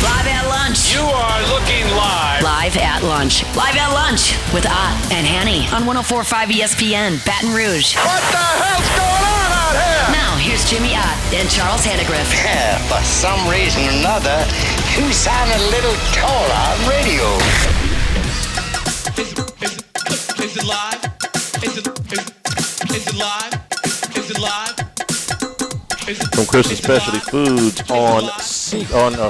Live at lunch. You are looking live. Live at lunch. Live at lunch with Ott and Hanny on 104.5 ESPN, Baton Rouge. What the hell's going on out here? Now, here's Jimmy Ott and Charles Hannegriff. For some reason or another, you sound a little taller on radio. Is it live? Is it live? Is it live? From Chris's Specialty Foods on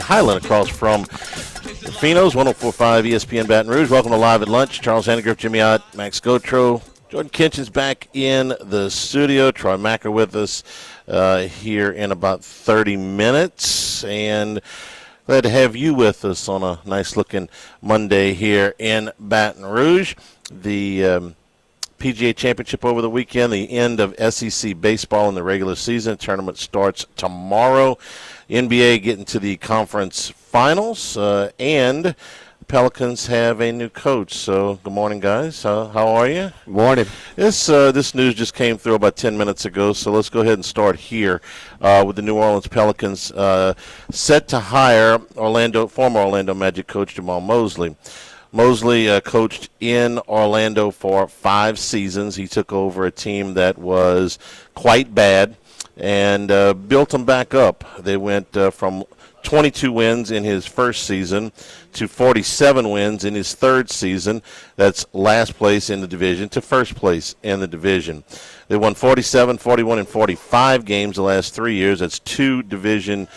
Highland across from Fino's, 104.5 ESPN Baton Rouge. Welcome to Live at Lunch. Charles Hannegriff, Jimmy Ott, Max Gotro. Jordan Kinchin's back in the studio. Troy Macker with us here in about 30 minutes. And glad to have you with us on a nice-looking Monday here in Baton Rouge. The PGA Championship over the weekend, the end of SEC baseball in the regular season. Tournament starts tomorrow. NBA getting to the conference finals, and Pelicans have a new coach. So good morning, guys. How are you? Morning. This news just came through about 10 minutes ago, so let's go ahead and start here with the New Orleans Pelicans set to hire former Orlando Magic coach Jamal Mosley. Mosley coached in Orlando for 5 seasons. He took over a team that was quite bad and built them back up. They went from 22 wins in his first season to 47 wins in his third season. That's last place in the division to first place in the division. They won 47, 41, and 45 games the last 3 years. That's 2 division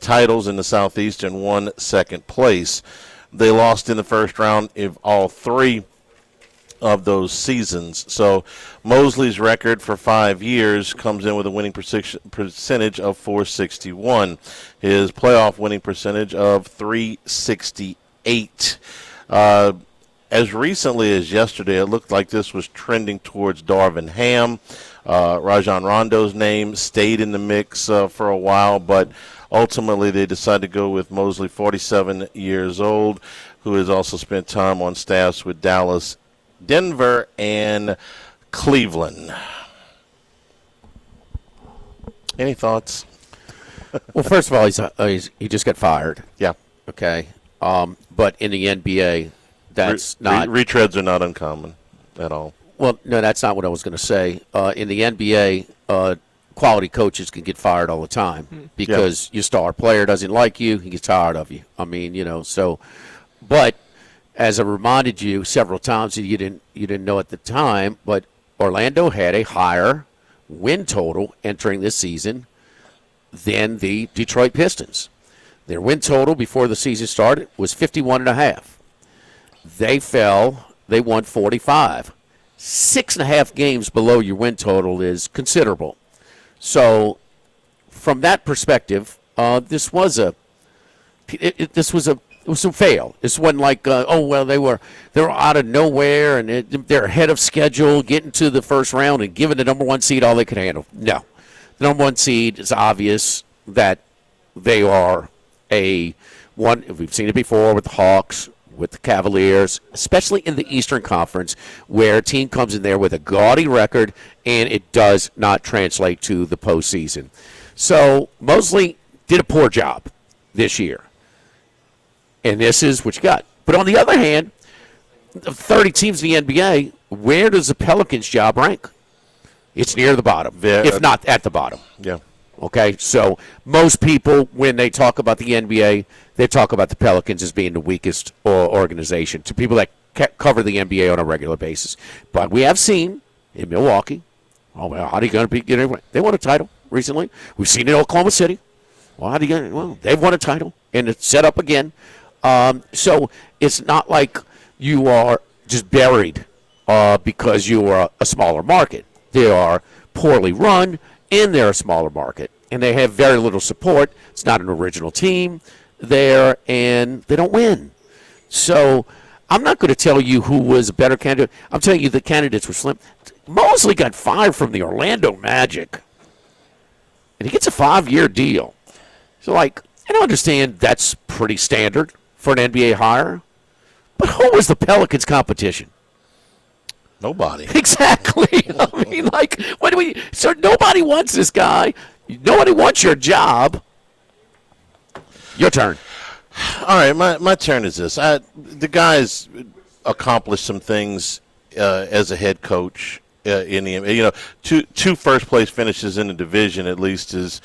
titles in the Southeast and 1 second place. They lost in the first round of all 3 of those seasons. So Mosley's record for 5 years comes in with a winning percentage of .461. His playoff winning percentage of .368. As recently as yesterday, it looked like this was trending towards Darvin Ham. Rajon Rondo's name stayed in the mix for a while, but ultimately they decided to go with Mosley, 47 years old, who has also spent time on staffs with Dallas, Denver, and Cleveland. Any thoughts? Well, first of all, he just got fired. Yeah. Okay. But in the NBA, that's not retreads are not uncommon at all. Well, no, that's not what I was going to say. In the NBA, quality coaches can get fired all the time because your star player doesn't like you, he gets tired of you. I mean, so. But as I reminded you several times, you didn't know at the time, but Orlando had a higher win total entering this season than the Detroit Pistons. Their win total before the season started was 51.5. They fell. They won 45. 6.5 games below your win total is considerable. So, from that perspective, this was a fail. This wasn't like they were out of nowhere and they're ahead of schedule, getting to the first round and giving the number 1 seed all they could handle. No, the number 1 seed is obvious that they are one. We've seen it before with the Hawks, with the Cavaliers, especially in the Eastern Conference, where a team comes in there with a gaudy record and it does not translate to the postseason. So Mosley did a poor job this year, and this is what you got. But on the other hand, of 30 teams in the NBA, where does the Pelicans' job rank? It's near the bottom, if not at the bottom. Yeah. Okay, so most people, when they talk about the NBA, they talk about the Pelicans as being the weakest organization to people that cover the NBA on a regular basis. But we have seen in Milwaukee, how are they going to get anyway? They won a title recently. We've seen it in Oklahoma City. They've won a title, and it's set up again. So it's not like you are just buried because you are a smaller market. They are poorly run, and they're a smaller market, and they have very little support. It's not an original team there, and they don't win. So I'm not going to tell you who was a better candidate. I'm telling you the candidates were slim. Mosley got fired from the Orlando Magic, and he gets a 5-year deal. So, I don't understand that's pretty standard for an NBA hire, but who was the Pelicans' competition? Nobody. Exactly. I mean, what do we? So nobody wants this guy. Nobody wants your job. Your turn. All right, my turn is this. The guy's accomplished some things as a head coach in the two first place finishes in the division at least is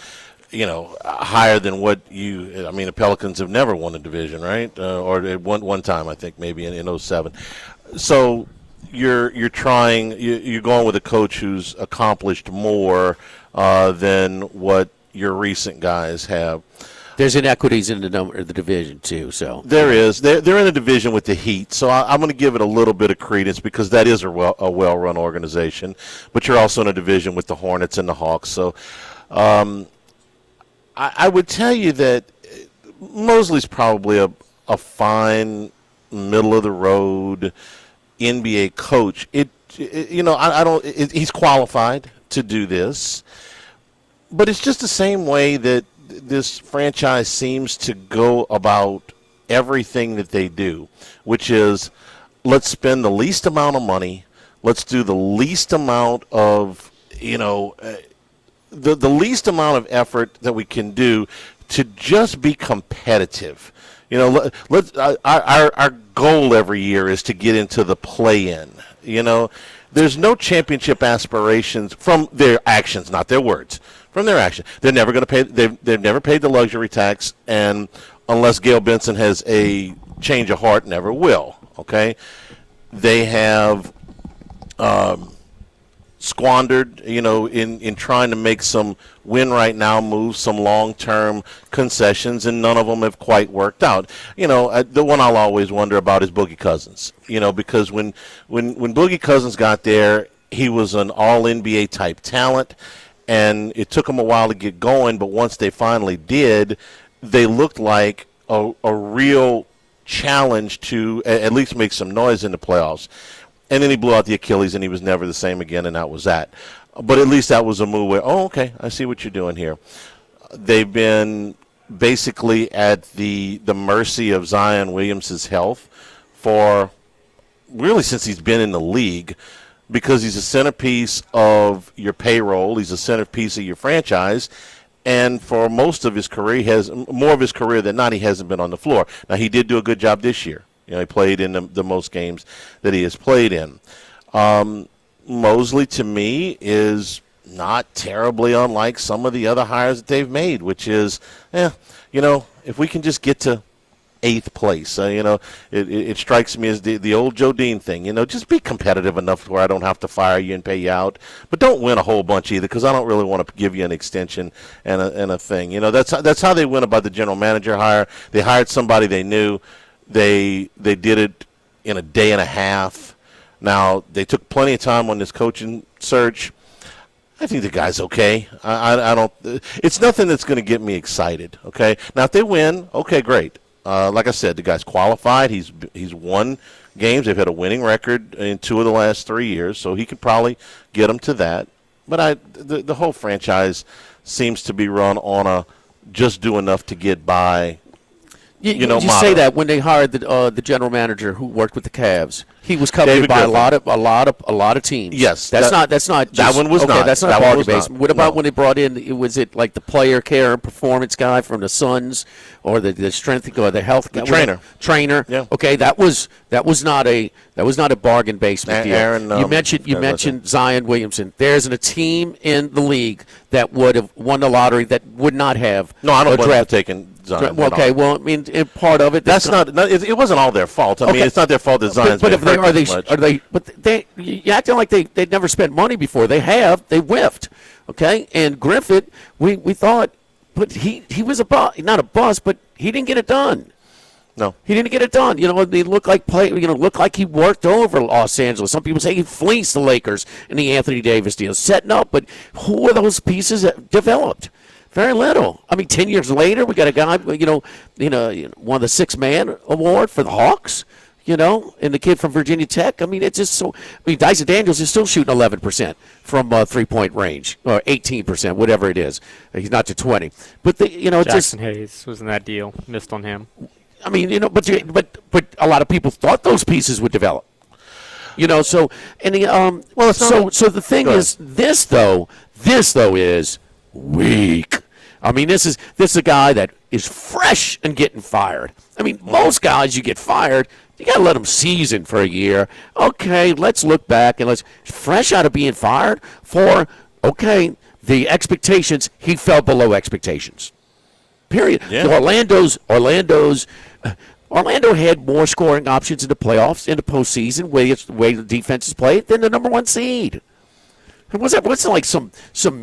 higher than what the Pelicans have never won a division, right? Or at one time, I think, maybe in 07. So you're going with a coach who's accomplished more than what your recent guys have. There's inequities in the division too. So there is. They're in a division with the Heat, so I'm going to give it a little bit of credence because that is a well-run organization. But you're also in a division with the Hornets and the Hawks. So I would tell you that Mosley's probably a fine middle of the road NBA coach. He's qualified to do this, but it's just the same way that this franchise seems to go about everything that they do, which is let's spend the least amount of money, let's do the least amount of the least amount of effort that we can do to just be competitive. Our goal every year is to get into the play-in. There's no championship aspirations from their actions, not their words. From their action, they're never going to pay. They've never paid the luxury tax, and unless Gail Benson has a change of heart, never will. Okay, they have squandered, in trying to make some win right now moves, some long-term concessions, and none of them have quite worked out. The one I'll always wonder about is Boogie Cousins. Because when Boogie Cousins got there, he was an all-NBA type talent. And it took them a while to get going, but once they finally did, they looked like a real challenge to at least make some noise in the playoffs. And then he blew out the Achilles, and he was never the same again, and that was that. But at least that was a move where, okay, I see what you're doing here. They've been basically at the mercy of Zion Williams' health for really since he's been in the league. Because he's a centerpiece of your payroll, he's a centerpiece of your franchise, and for most of his career, more of his career than not, he hasn't been on the floor. Now, he did do a good job this year. He played in the most games that he has played in. Mosley, to me, is not terribly unlike some of the other hires that they've made, which is, if we can just get to 8th place. It strikes me as the old Joe Dean thing. Just be competitive enough where I don't have to fire you and pay you out, but don't win a whole bunch either because I don't really want to give you an extension and a thing. That's how they went about the general manager hire. They hired somebody they knew. They did it in a day and a half. Now they took plenty of time on this coaching search. I think the guy's okay. I don't. It's nothing that's going to get me excited. Okay. Now if they win, okay, great. Like I said, the guy's qualified. He's won games. They've had a winning record in 2 of the last 3 years, so he could probably get them to that. But the whole franchise seems to be run on a just do enough to get by. You say that when they hired the general manager who worked with the Cavs, he was covered by a lot of teams. Yes, that's not that one was not. That's not bargain basement. What about when they brought in? Was it like the player care and performance guy from the Suns, or the strength or the health trainer? Yeah. Okay, that was not a bargain basement deal. Aaron, you mentioned Zion Williamson. There's a team in the league that would have won the lottery that would not have. No, I don't want to take Zion. Okay, well, I mean, part of it. It wasn't all their fault. I mean, it's not their fault that Zion's been hurt much. You're acting like they'd never spent money before. They have. They whiffed. Okay, and Griffith, we thought, but he was not a bust, but he didn't get it done. No, he didn't get it done. They looked like he worked over Los Angeles. Some people say he fleeced the Lakers in the Anthony Davis deal, setting up. But who are those pieces that developed? Very little. I mean, 10 years later, we got a guy, won the 6-man award for the Hawks, and the kid from Virginia Tech. I mean, it's just so. I mean, Dyson Daniels is still shooting 11% from 3-point range, or 18%, whatever it is. He's not to 20. But Jackson Hayes was in that deal. Missed on him. I mean, but a lot of people thought those pieces would develop. So and the thing is, this though is weak. I mean, this is a guy that is fresh and getting fired. I mean, most guys you get fired, you got to let them season for a year. Okay, let's look back and let's fresh out of being fired for the expectations. He fell below expectations. Period. Yeah. Orlando had more scoring options in the playoffs, in the postseason, way the defenses played than the number 1 seed. And wasn't like some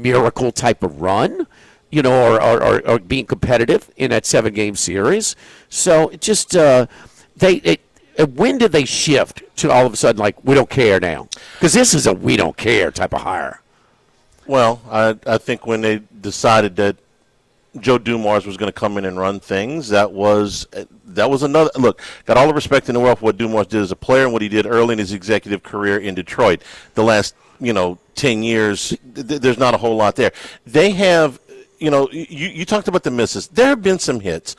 miracle type of run, or being competitive in that 7-game series. So it just when did they shift to all of a sudden like we don't care now? Because this is a we don't care type of hire. Well, I think when they decided that Joe Dumars was going to come in and run things, that was another look. Got all the respect in the world for what Dumars did as a player and what he did early in his executive career in Detroit. The last 10 years, there's not a whole lot there. They have, you talked about the misses. There have been some hits.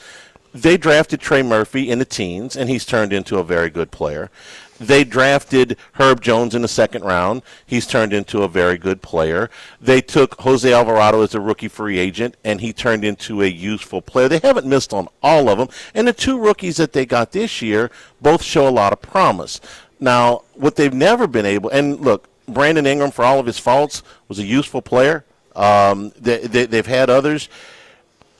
They drafted Trey Murphy in the teens, and he's turned into a very good player. They drafted Herb Jones in the 2nd round. He's turned into a very good player. They took Jose Alvarado as a rookie free agent, and he turned into a useful player. They haven't missed on all of them. And the 2 rookies that they got this year both show a lot of promise. Now, what they've never been able – and, look, Brandon Ingram, for all of his faults, was a useful player. They've had others.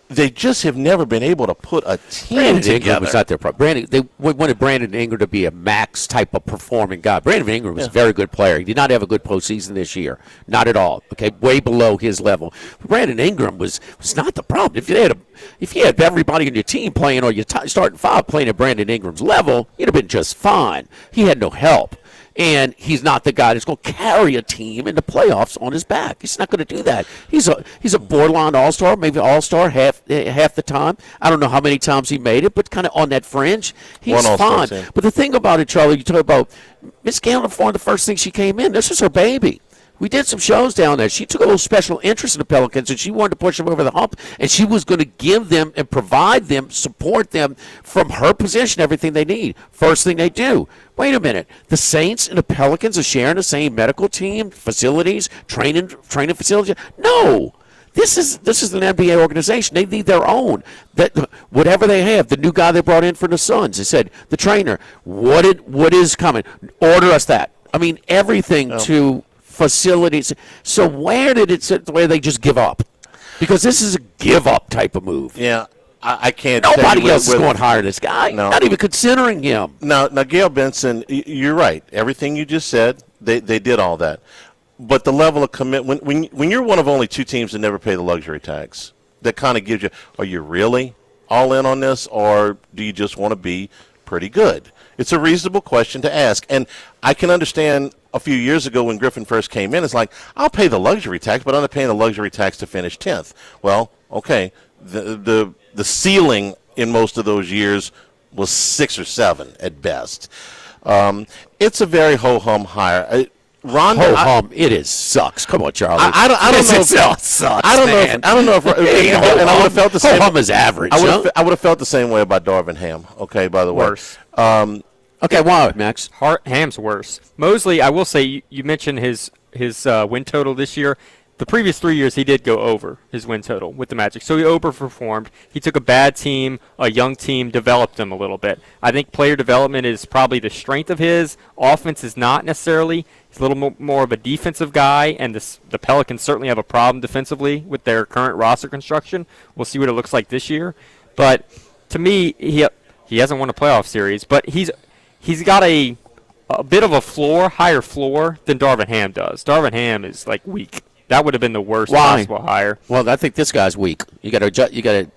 They just have never been able to put a team Brandon together. Ingram was not their problem. They wanted Brandon Ingram to be a max type of performing guy. Brandon Ingram was a very good player. He did not have a good postseason this year. Not at all. Okay, way below his level. Brandon Ingram was not the problem. If you had everybody on your team playing or your starting 5 playing at Brandon Ingram's level, you'd have been just fine. He had no help. And he's not the guy that's going to carry a team in the playoffs on his back. He's not going to do that. He's a borderline all-star, maybe all-star half the time. I don't know how many times he made it, but kind of on that fringe. He's fine. But the thing about it, Charlie, you talk about Miss Galen, for the first thing she came in, this is her baby. We did some shows down there. She took a little special interest in the Pelicans, and she wanted to push them over the hump, and she was going to give them and provide them, support them from her position, everything they need. First thing they do. Wait a minute. The Saints and the Pelicans are sharing the same medical team, facilities, training facilities? No. This is an NBA organization. They need their own. That whatever they have, the new guy they brought in for the Suns, they said, the trainer, what is coming? Order us that. I mean, everything to facilities. So where they just give up? Because this is a give-up type of move. Yeah, I can't. Nobody else is going to hire this guy. No. Not even considering him. Now, Gail Benson, you're right. Everything you just said, they did all that. But the level of commitment, when you're one of only 2 teams that never pay the luxury tax, that kind of gives you, are you really all in on this, or do you just want to be pretty good? It's a reasonable question to ask. And I can understand a few years ago when Griffin first came in, it's like, I'll pay the luxury tax, but I'm not paying the luxury tax to finish 10th. Well, okay, the ceiling in most of those years was 6 or 7 at best. It's a very ho-hum hire. Ho-hum, it sucks. Come on, Charlie. I don't know if it sucks. I don't know if and I would have felt the same. Ho-hum is average. I would have felt the same way about Darvin Ham. Okay, by the way. Worse. Okay, why, Max? Ham's worse. Mosley, I will say, you mentioned his win total this year. The previous 3 years, he did go over his win total with the Magic. So he overperformed. He took a bad team, a young team, developed them a little bit. I think player development is probably the strength of his. Offense is not necessarily. He's a little more of a defensive guy, and the Pelicans certainly have a problem defensively with their current roster construction. We'll see what it looks like this year. But to me, he hasn't won a playoff series, but he's got a bit of a higher floor than Darvin Ham does. Darvin Ham is like weak. That would have been the worst possible hire. Well, I think this guy's weak. You got to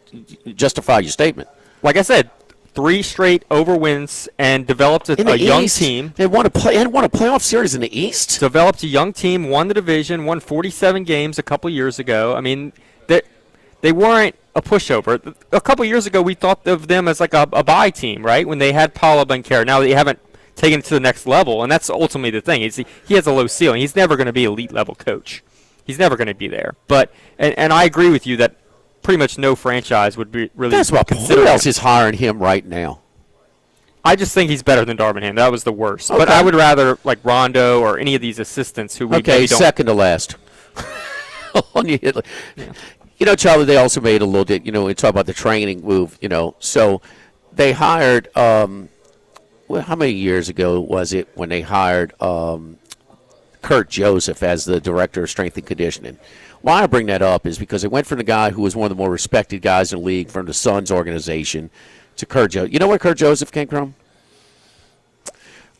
justify your statement. Like I said, 3 straight over wins and developed a young team. They won a playoff series in the East. Developed a young team, won the division, won 47 games a couple years ago. I mean, they weren't a pushover. A couple years ago, we thought of them as like a bye team, right? When they had Paolo Banchero. Now they haven't taken it to the next level, and that's ultimately the thing. He has a low ceiling. He's never going to be elite level coach. He's never going to be there. But and I agree with you that pretty much no franchise would be really considered. Who else is hiring him right now? I just think he's better than Darvin Ham. That was the worst. Okay. But I would rather like Rondo or any of these assistants who we maybe don't. Second to last. Charlie, they also made a little bit, we talk about the training move, so they hired, how many years ago was it when they hired Kurt Joseph as the director of strength and conditioning? Why I bring that up is because it went from the guy who was one of the more respected guys in the league from the Suns organization to Kurt Joseph. You know where Kurt Joseph came from?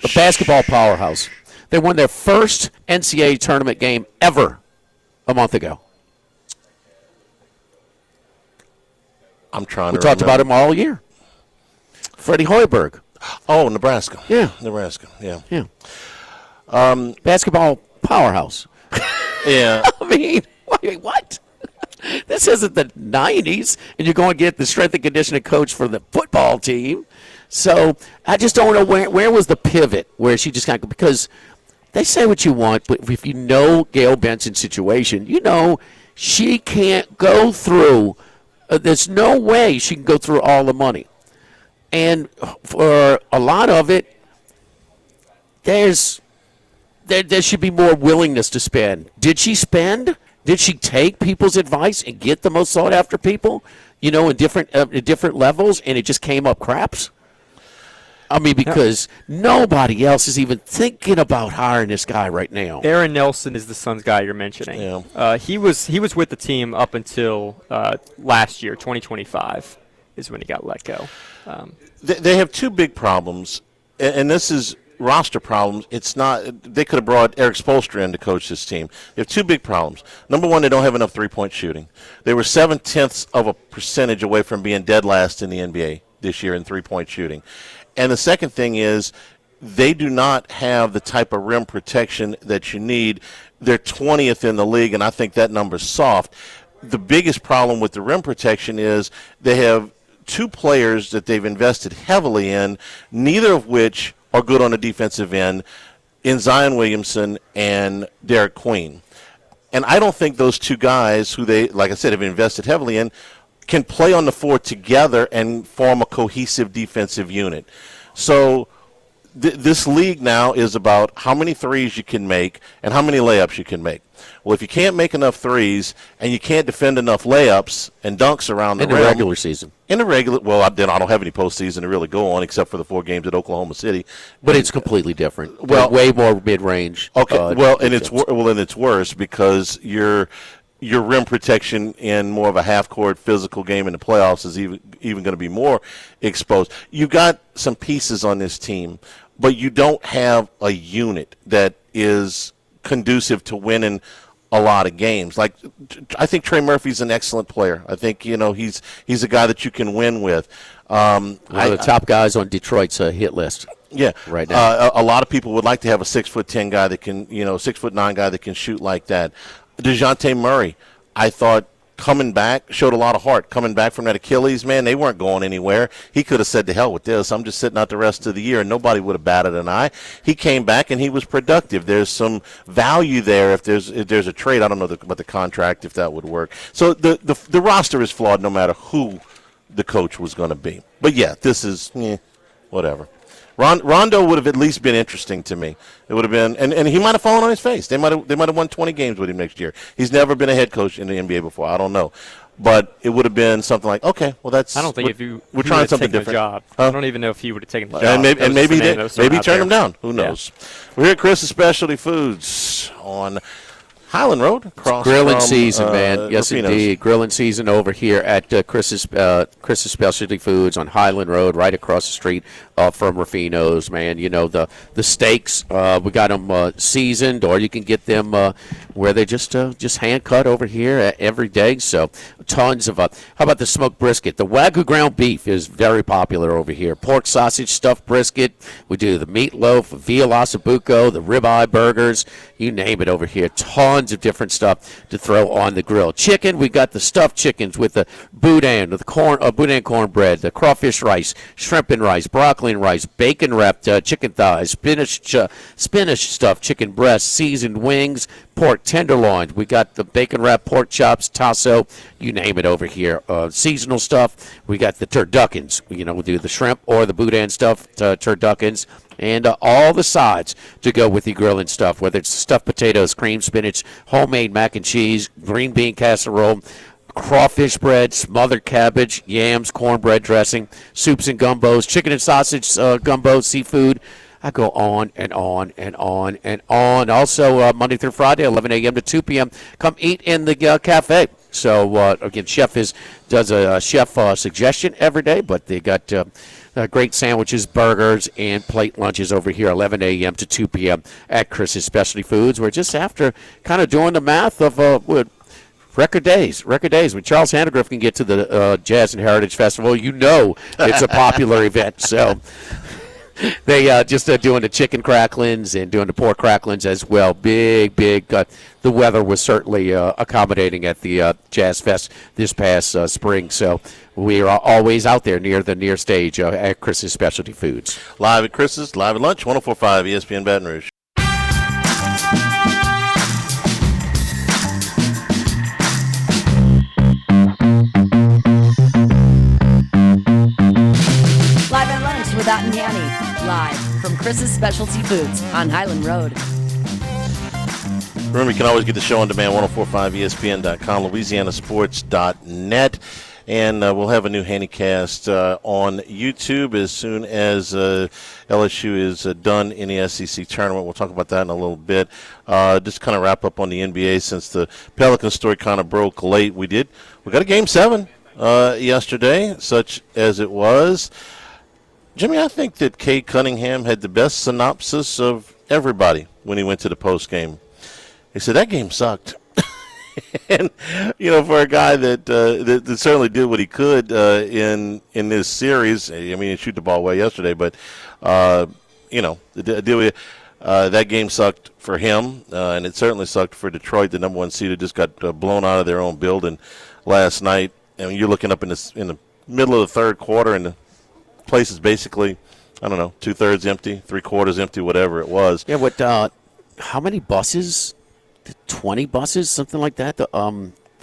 A basketball powerhouse. They won their first NCAA tournament game ever a month ago. I'm trying We to talked remember. about him all year. Freddie Hoiberg. Oh, Nebraska. Yeah. Nebraska, yeah. Yeah. Basketball powerhouse. Yeah. I mean, wait, what? This isn't the 90s, and you're going to get the strength and conditioning coach for the football team. So I just don't know where was the pivot where she just kind of, because they say what you want, but if you know Gail Benson's situation, she can't go through. There's no way she can go through all the money. And for a lot of it, there should be more willingness to spend. Did she spend? Did she take people's advice and get the most sought-after people, in different levels, and it just came up craps? I mean, because nobody else is even thinking about hiring this guy right now. Aaron Nelson is the Suns guy you're mentioning. Yeah. He was with the team up until last year, 2025, is when he got let go. They have two big problems, and this is roster problems. It's not. They could have brought Eric Spoelstra in to coach this team. They have two big problems. Number one, they don't have enough three-point shooting. They were 0.7% away from being dead last in the NBA this year in three-point shooting. And the second thing is they do not have the type of rim protection that you need. They're 20th in the league, and I think that number's soft. The biggest problem with the rim protection is they have two players that they've invested heavily in, neither of which are good on the defensive end, in Zion Williamson and Derek Queen. And I don't think those two guys, who they, like I said, have invested heavily in, can play on the floor together and form a cohesive defensive unit. So this league now is about how many threes you can make and how many layups you can make. Well, if you can't make enough threes and you can't defend enough layups and dunks around the rim. In the regular season. Then I don't have any postseason to really go on except for the 4 games at Oklahoma City. But it's completely different. Well, way more mid-range. Okay, and it's worse because your rim protection in more of a half-court physical game in the playoffs is even going to be more exposed. You got some pieces on this team, but you don't have a unit that is conducive to winning a lot of games. Like, I think Trey Murphy's an excellent player. I think he's a guy that you can win with. One of the top guys on Detroit's hit list. Yeah, right now. A lot of people would like to have a 6'10" guy that can, 6'9" guy that can shoot like that. DeJounte Murray, I thought, coming back, showed a lot of heart. Coming back from that Achilles, man, they weren't going anywhere. He could have said, to hell with this. I'm just sitting out the rest of the year, and nobody would have batted an eye. He came back, and he was productive. There's some value there if there's a trade. I don't know about the contract, if that would work. So the roster is flawed no matter who the coach was going to be. But, yeah, this is whatever. Rondo would have at least been interesting to me. It would have been, and he might have fallen on his face. They might have won 20 games with him next year. He's never been a head coach in the NBA before. I don't know, but it would have been something like, okay, well that's. I don't think if you we're trying something taken different. Job. Huh? I don't even know if he would have taken the job. And maybe he turned him down. Who Yeah. knows? We're here at Chris's Specialty Foods on Highland Road, across Grilling from, season, man. Yes, Rufino's. indeed. Grilling season over here at Chris's Specialty Foods on Highland Road, right across the street from Rufino's, man. The steaks, we got them seasoned, or you can get them where they just hand cut over here every day. So tons of. How about the smoked brisket? The Wagyu ground beef is very popular over here. Pork sausage stuffed brisket. We do the meatloaf, veal ossobuco, the ribeye burgers. You name it over here. Tons of different stuff to throw on the grill. Chicken, we got the stuffed chickens with the boudin, the boudin cornbread, the crawfish rice, shrimp and rice, broccoli and rice, bacon wrapped chicken thighs, spinach stuffed chicken breast, seasoned wings, pork tenderloin. We got the bacon wrapped pork chops, tasso, you name it over here. Seasonal stuff. We got the turduckens. We do the shrimp or the boudin stuffed turduckens. And all the sides to go with the grilling stuff, whether it's stuffed potatoes, cream spinach, homemade mac and cheese, green bean casserole, crawfish bread, smothered cabbage, yams, cornbread dressing, soups and gumbos, chicken and sausage gumbo, seafood. I go on and on and on and on. Also, Monday through Friday, 11 a.m. to 2 p.m. Come eat in the cafe. So, again, Chef does a chef suggestion every day, but they got great sandwiches, burgers, and plate lunches over here, 11 a.m. to 2 p.m. at Chris's Specialty Foods. We're just after kind of doing the math of record days. When Charles Handegriff can get to the Jazz and Heritage Festival, it's a popular event. So they just doing the chicken cracklings and doing the pork cracklings as well. Big. The weather was certainly accommodating at the Jazz Fest this past spring. So we are always out there near the near stage at Chris's Specialty Foods. Live at Chris's, live at lunch, 104.5 ESPN Baton Rouge. Live at lunch with Ott and Hanny. Live from Chris's Specialty Foods on Highland Road. Remember, you can always get the show on demand, 1045ESPN.com, LouisianaSports.net. And we'll have a new Handycast on YouTube as soon as LSU is done in the SEC tournament. We'll talk about that in a little bit. Just kind of wrap up on the NBA since the Pelicans story kind of broke late. We got a Game 7 yesterday, such as it was. Jimmy, I think that Cade Cunningham had the best synopsis of everybody when he went to the postgame. He said, that game sucked. And, for a guy that certainly did what he could in this series, I mean, he shoot the ball away yesterday, but, that game sucked for him, and it certainly sucked for Detroit, the number one seed, who just got blown out of their own building last night. And you're looking up in the middle of the third quarter, and the place is basically, I don't know, 2/3 empty, 3/4 empty, whatever it was. Yeah, how many buses? 20 buses, something like that. The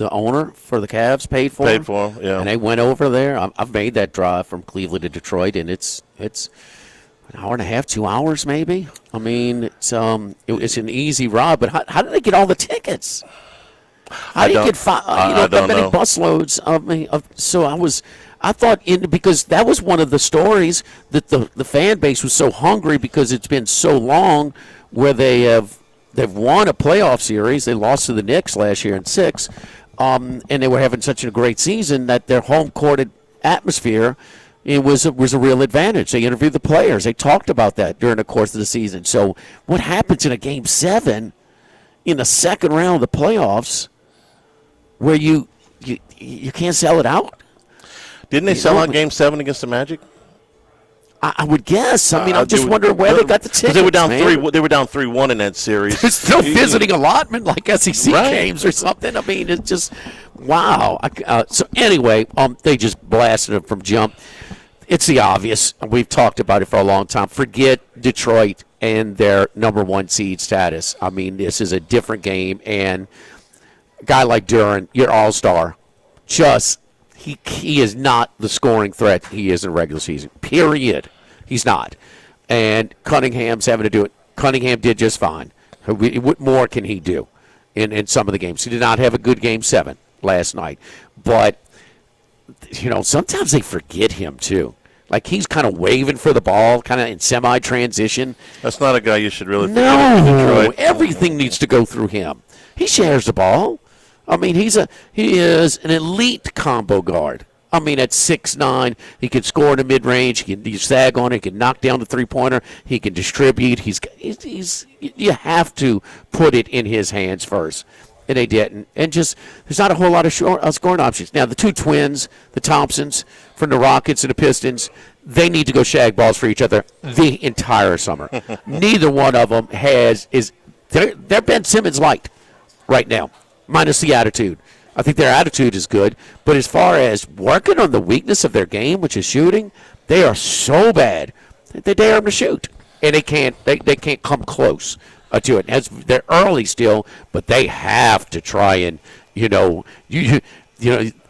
owner for the Cavs paid for. Yeah. And they went over there. I've made that drive from Cleveland to Detroit, and it's an hour and a half, 2 hours maybe. I mean, it's an easy ride. But how did they get all the tickets? How did you get that many busloads of me? I thought because that was one of the stories that the fan base was so hungry because it's been so long where they've won a playoff series. They lost to the Knicks last year in 6, and they were having such a great season that their home court atmosphere was a real advantage. They interviewed the players. They talked about that during the course of the season. So what happens in a Game 7 in the second round of the playoffs where you can't sell it out? Didn't they sell out Game 7 against the Magic? I would guess. I mean, I'm just wondering where they got the tickets. They were down 3. They were down 3-1 in that series. They're still visiting allotment like SEC games or something. I mean, it's just wow. So anyway, they just blasted it from jump. It's the obvious. We've talked about it for a long time. Forget Detroit and their number one seed status. I mean, this is a different game. And a guy like Duren, your all-star, just. He is not the scoring threat he is in regular season, period. He's not. And Cunningham's having to do it. Cunningham did just fine. What more can he do in some of the games? He did not have a good Game 7 last night. But, sometimes they forget him, too. Like, he's kind of waving for the ball, kind of in semi-transition. That's not a guy you should really forget. No, everything needs to go through him. He shares the ball. I mean, he is an elite combo guard. I mean, at 6'9", he can score in the mid-range. He can sag on it. He can knock down the three-pointer. He can distribute. You have to put it in his hands first, and they didn't. And just there's not a whole lot of scoring options. Now, the two twins, the Thompsons from the Rockets and the Pistons, they need to go shag balls for each other the entire summer. Neither one of them they're Ben Simmons light right now. Minus the attitude. I think their attitude is good. But as far as working on the weakness of their game, which is shooting, they are so bad that they dare them to shoot. And they can't come close to it. They're early still, but they have to try and,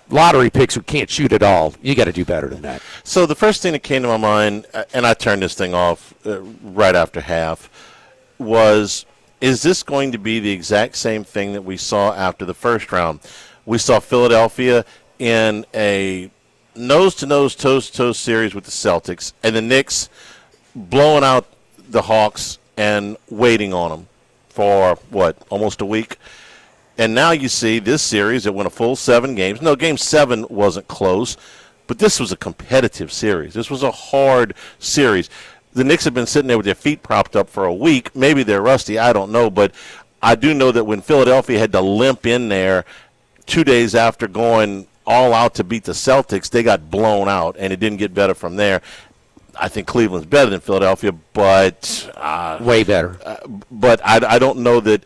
lottery picks who can't shoot at all. You got to do better than that. So the first thing that came to my mind, and I turned this thing off right after half, was – is this going to be the exact same thing that we saw after the first round We saw Philadelphia in a nose-to-nose, toes-to-toes series with the Celtics, and the Knicks blowing out the Hawks and waiting on them for, almost a week. And now you see this series that went a full 7 games. No, Game 7 wasn't close, but this was a competitive series. This was a hard series. The Knicks have been sitting there with their feet propped up for a week. Maybe they're rusty, I don't know, but I do know that when Philadelphia had to limp in there 2 days after going all out to beat the Celtics, they got blown out, and it didn't get better from there. I think Cleveland's better than Philadelphia, but way better. But I don't know that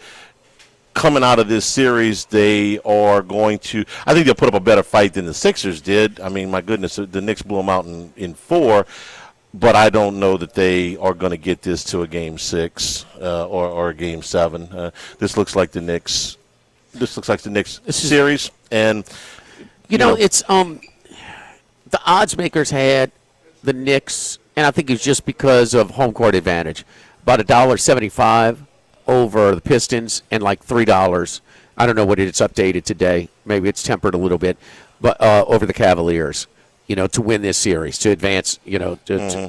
coming out of this series they are going to. I think they'll put up a better fight than the Sixers did. I mean, my goodness, the Knicks blew them out in 4, but I don't know that they are going to get this to a Game 6 or a Game 7. This looks like the Knicks. This looks like the Knicks series, and it's the odds makers had the Knicks, and I think it's just because of home court advantage, about $1.75 over the Pistons and like $3. I don't know what it's updated today. Maybe it's tempered a little bit, but over the Cavaliers, to win this series, to advance, to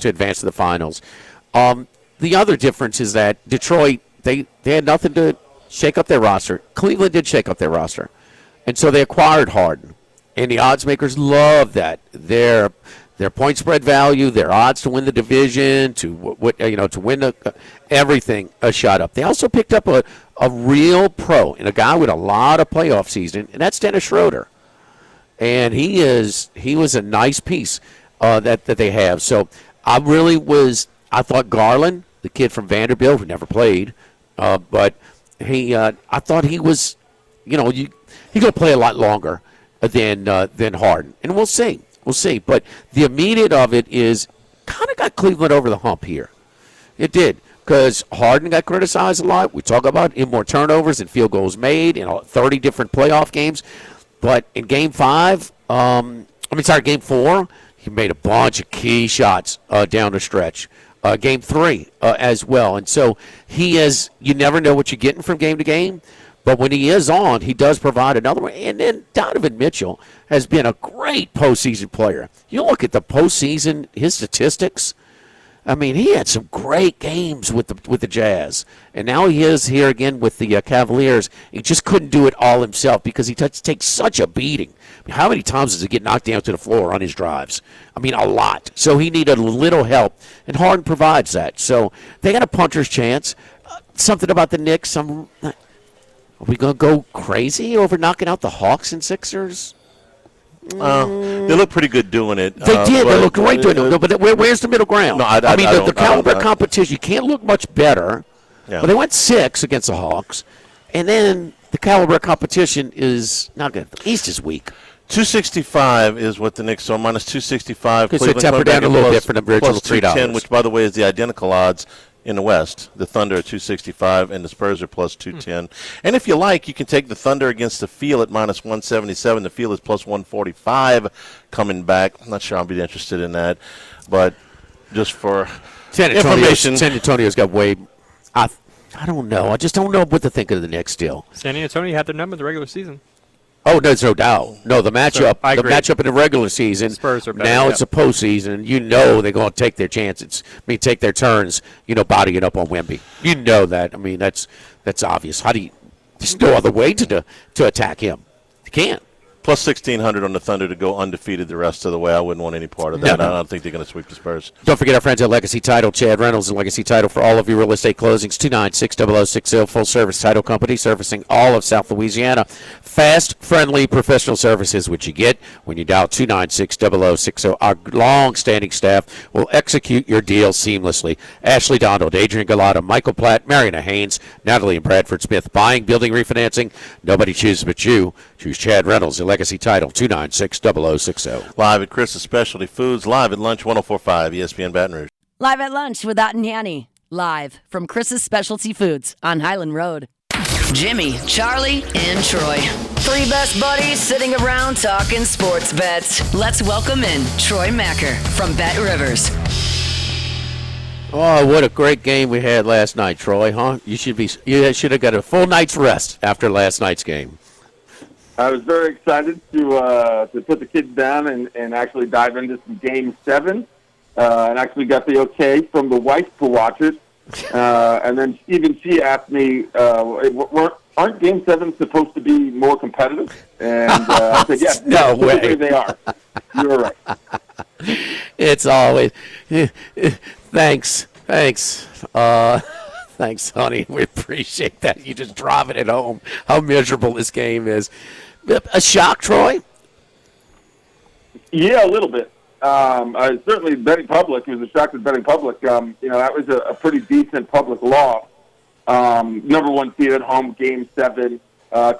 advance to the finals. The other difference is that Detroit, they had nothing to shake up their roster. Cleveland did shake up their roster, and so they acquired Harden, and the odds makers love that. Their point spread value, their odds to win the division, to win everything shot up. They also picked up a real pro and a guy with a lot of playoff season, and that's Dennis Schroeder. And he was a nice piece that they have. So I thought Garland, the kid from Vanderbilt who never played, but I thought he was, he's going to play a lot longer than Harden, and we'll see. We'll see. But the immediate of it is kind of got Cleveland over the hump here. It did, because Harden got criticized a lot. We talk about more turnovers and field goals made in 30 different playoff games. But in Game 4, he made a bunch of key shots down the stretch. Game 3 as well. And so you never know what you're getting from game to game. But when he is on, he does provide another one. And then Donovan Mitchell has been a great postseason player. You look at the postseason, his statistics. I mean, he had some great games with the Jazz. And now he is here again with the Cavaliers. He just couldn't do it all himself because he takes such a beating. I mean, how many times does he get knocked down to the floor on his drives? I mean, a lot. So he needed a little help, and Harden provides that. So they got a puncher's chance. Something about the Knicks, are we going to go crazy over knocking out the Hawks and Sixers? They look pretty good doing it. They did. They look great doing it. No, but where's the middle ground? No, the caliber competition, you can't look much better. Yeah. But they went 6 against the Hawks. And then the caliber competition is not good. The East is weak. 265 is what the Knicks are, minus 265. Because they tempered down a little bit from the original $3. 210, which, by the way, is the identical odds in the West. The Thunder are 265 and the Spurs are plus 210. And if you like, you can take the Thunder against the Field at minus 177. The Field is plus 145 coming back. I'm not sure I'll be interested in that, but just for information. San Antonio's got way. I don't know. I just don't know what to think of the Knicks still. San Antonio had their number in the regular season. Oh, there's no doubt. No, the matchup, So, the matchup in the regular season. Spurs are better, now yep. it's a postseason. They're going to take their chances. Take their turns. Bodying up on Wemby. That. I mean, that's obvious. There's no other way to attack him. You can't. Plus 1,600 on the Thunder to go undefeated the rest of the way. I wouldn't want any part of that. No. I don't think they're going to sweep the Spurs. Don't forget our friends at Legacy Title. Chad Reynolds and Legacy Title for all of your real estate closings. 296-0060. Full-service title company servicing all of South Louisiana. Fast, friendly, professional services, which you get when you dial 296-0060. Our long-standing staff will execute your deal seamlessly. Ashley Donald, Adrian Galata, Michael Platt, Mariana Haynes, Natalie and Bradford Smith. Buying, building, refinancing. Nobody chooses but you. Choose Chad Reynolds at Legacy Title, 296-0060. Live at Chris's Specialty Foods, live at Lunch 104.5 ESPN Baton Rouge. Live at lunch with Ott and Hanny. Live from Chris's Specialty Foods on Highland Road. Jimmy, Charlie, and Troy. 3 best buddies sitting around talking sports bets. Let's welcome in Troy Macker from Bet Rivers. Oh, what a great game we had last night, Troy, huh? You should have got a full night's rest after last night's game. I was very excited to put the kids down and actually dive into some Game 7, and actually got the okay from the wife to watch it. And then even she asked me, aren't Game 7 supposed to be more competitive? And I said, yes, No way. They are. You're right. It's always thanks. Thanks, honey. We appreciate that. You just driving it home how miserable this game is. A shock, Troy? Yeah, a little bit. Certainly betting public. It was a shock to betting public. That was a pretty decent public loss. Number 1 seed at home, Game 7.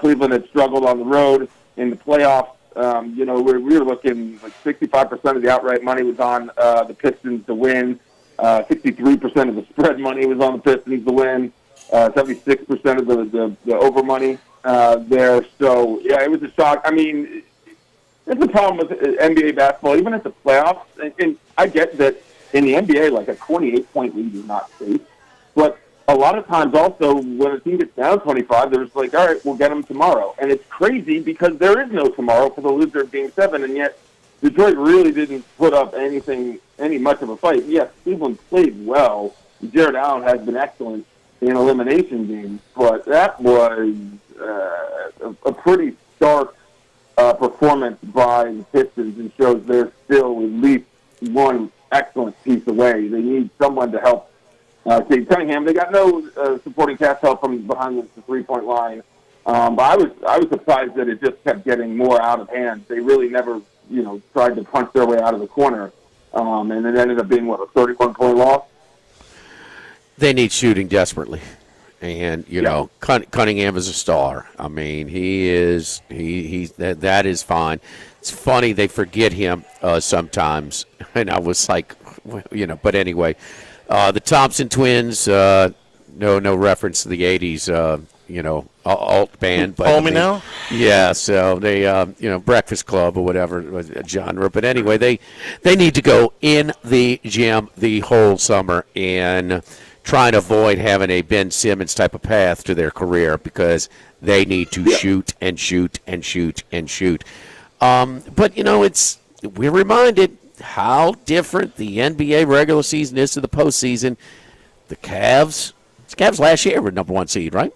Cleveland had struggled on the road in the playoffs. We were looking like 65% of the outright money was on the Pistons to win. 63% of the spread money was on the Pistons to win. 76% of the over money there. So, yeah, it was a shock. I mean, it's the problem with NBA basketball, even at the playoffs. And I get that in the NBA, like a 28-point lead is not safe. But a lot of times also when a team gets down 25, they're just like, all right, we'll get them tomorrow. And it's crazy because there is no tomorrow for the loser of Game 7, and yet Detroit really didn't put up any much of a fight. Yes, Cleveland played well. Jared Allen has been excellent in elimination games, but that was a pretty stark performance by the Pistons and shows they're still at least one excellent piece away. They need someone to help Cade Cunningham. They got no supporting cast help from behind the three-point line. But I was surprised that it just kept getting more out of hand. They really never, tried to punch their way out of the corner. And it ended up being, a 31-point loss? They need shooting desperately. And, Cunningham is a star. I mean, that is fine. It's funny they forget him sometimes. And I was like, but anyway. The Thompson twins, no reference to the 80s, alt band. But Call me now? Yeah, so they, Breakfast Club or whatever genre. But anyway, they need to go in the gym the whole summer and try and avoid having a Ben Simmons type of path to their career because they need to shoot and shoot and shoot and shoot. But, we're reminded how different the NBA regular season is to the postseason. The Cavs last year were number 1 seed, right?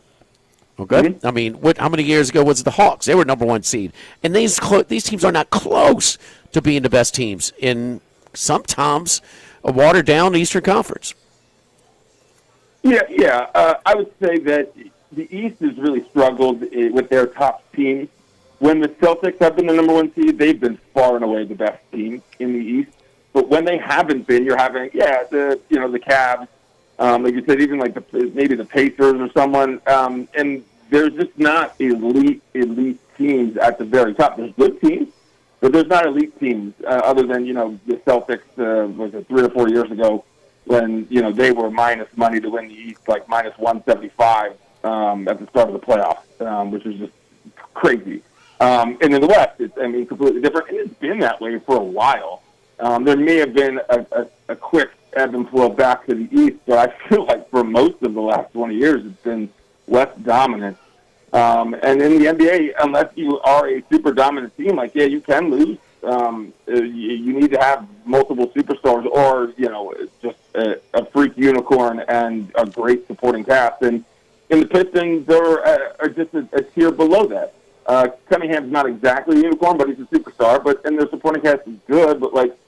Okay. Mm-hmm. I mean, how many years ago was it the Hawks? They were number 1 seed. And these teams are not close to being the best teams in sometimes a watered-down Eastern Conference. Yeah. I would say that the East has really struggled with their top teams. When the Celtics have been the number 1 seed, they've been far and away the best team in the East. But when they haven't been, you're having, the Cavs, like you said, even like maybe the Pacers or someone, and there's just not elite teams at the very top. There's good teams, but there's not elite teams other than, the Celtics, was it 3 or 4 years ago when, they were minus money to win the East, like minus 175 at the start of the playoffs, which is just crazy. And in the West, it's completely different, and it's been that way for a while. There may have been a quick ebb and flow back to the East, but I feel like for most of the last 20 years, it's been less dominant. And in the NBA, unless you are a super dominant team, you can lose. You need to have multiple superstars or, just a freak unicorn and a great supporting cast. And in the Pistons, are just a tier below that. Cunningham's not exactly a unicorn, but he's a superstar. And their supporting cast is good. But,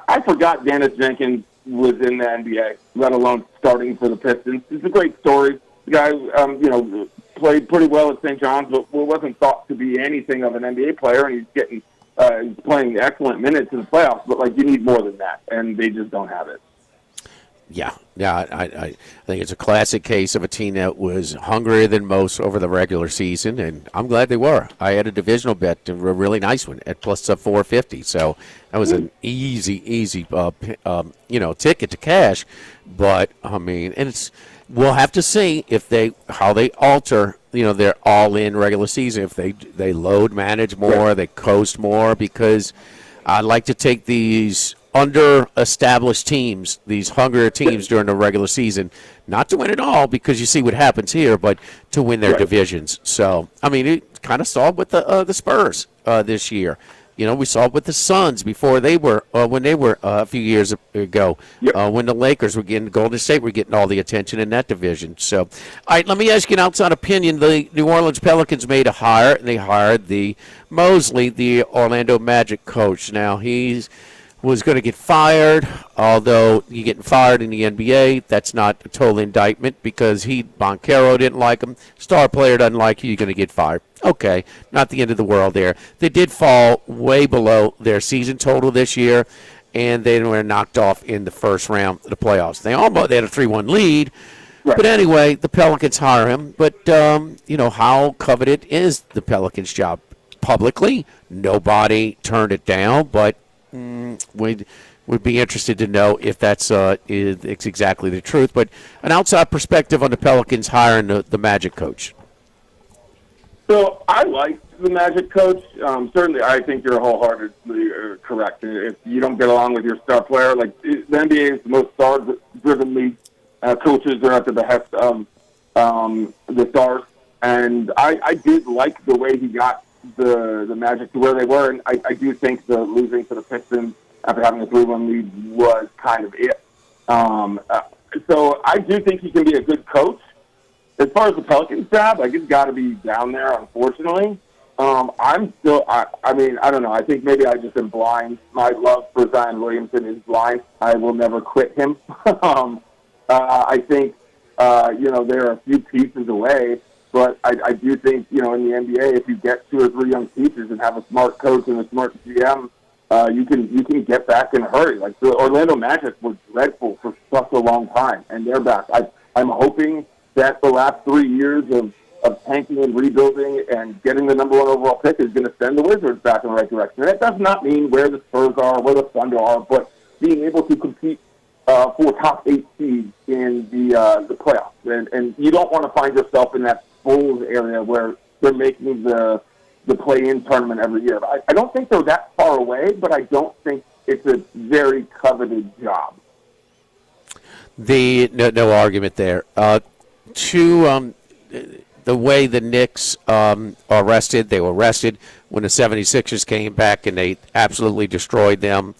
I forgot Dennis Jenkins was in the NBA, let alone starting for the Pistons. It's a great story. The guy, played pretty well at St. John's, but wasn't thought to be anything of an NBA player. And he's playing excellent minutes in the playoffs. But, you need more than that, and they just don't have it. Yeah, I think it's a classic case of a team that was hungrier than most over the regular season, and I'm glad they were. I had a divisional bet, a really nice one, at plus 450, so that was an easy, ticket to cash. But we'll have to see how they alter, their all-in regular season. If they load manage more, they coast more, because I'd like to take these under-established teams, these hungrier teams during the regular season, not to win it all because you see what happens here, but to win their divisions. So, I mean, it kind of saw it with the Spurs this year. You know, we saw it with the Suns before they were when they were a few years ago. When the Lakers were getting Golden State were getting all the attention in that division. So, all right, let me ask you an outside opinion. The New Orleans Pelicans made a hire, and they hired the Mosley, the Orlando Magic coach. Now was going to get fired, although you getting fired in the NBA, that's not a total indictment because Boncaro didn't like him. Star player doesn't like you, you're going to get fired. Okay, not the end of the world there. They did fall way below their season total this year, and they were knocked off in the first round of the playoffs. They had a 3-1 lead, but anyway, the Pelicans hire him. But, how coveted is the Pelicans job? Publicly, nobody turned it down, but would be interested to know if it's exactly the truth. But an outside perspective on the Pelicans hiring the Magic coach. So I like the Magic coach. Certainly, I think you're wholeheartedly correct. If you don't get along with your star player, like the NBA is the most star-driven league. Coaches are at the behest of the stars, and I did like the way he got the Magic to where they were, and I do think the losing to the Pistons after having a 3-1 lead was kind of it. So I do think he can be a good coach. As far as the Pelicans job, it's got to be down there, unfortunately. I'm still, I mean, I don't know. I think maybe I just am blind. My love for Zion Williamson is blind. I will never quit him. I think, they're a few pieces away. But I do think, in the NBA, if you get 2 or 3 young pieces and have a smart coach and a smart GM, you can get back in a hurry. Like the Orlando Magic was dreadful for such a long time, and they're back. I'm hoping that the last 3 years of tanking and rebuilding and getting the number 1 overall pick is going to send the Wizards back in the right direction. And that does not mean where the Spurs are, where the Thunder are, but being able to compete for top 8 seeds in the playoffs. And you don't want to find yourself in that Bulls area where they're making the play-in tournament every year. I don't think they're that far away, but I don't think it's a very coveted job. No argument there. The way the Knicks are rested, they were rested when the 76ers came back and they absolutely destroyed them.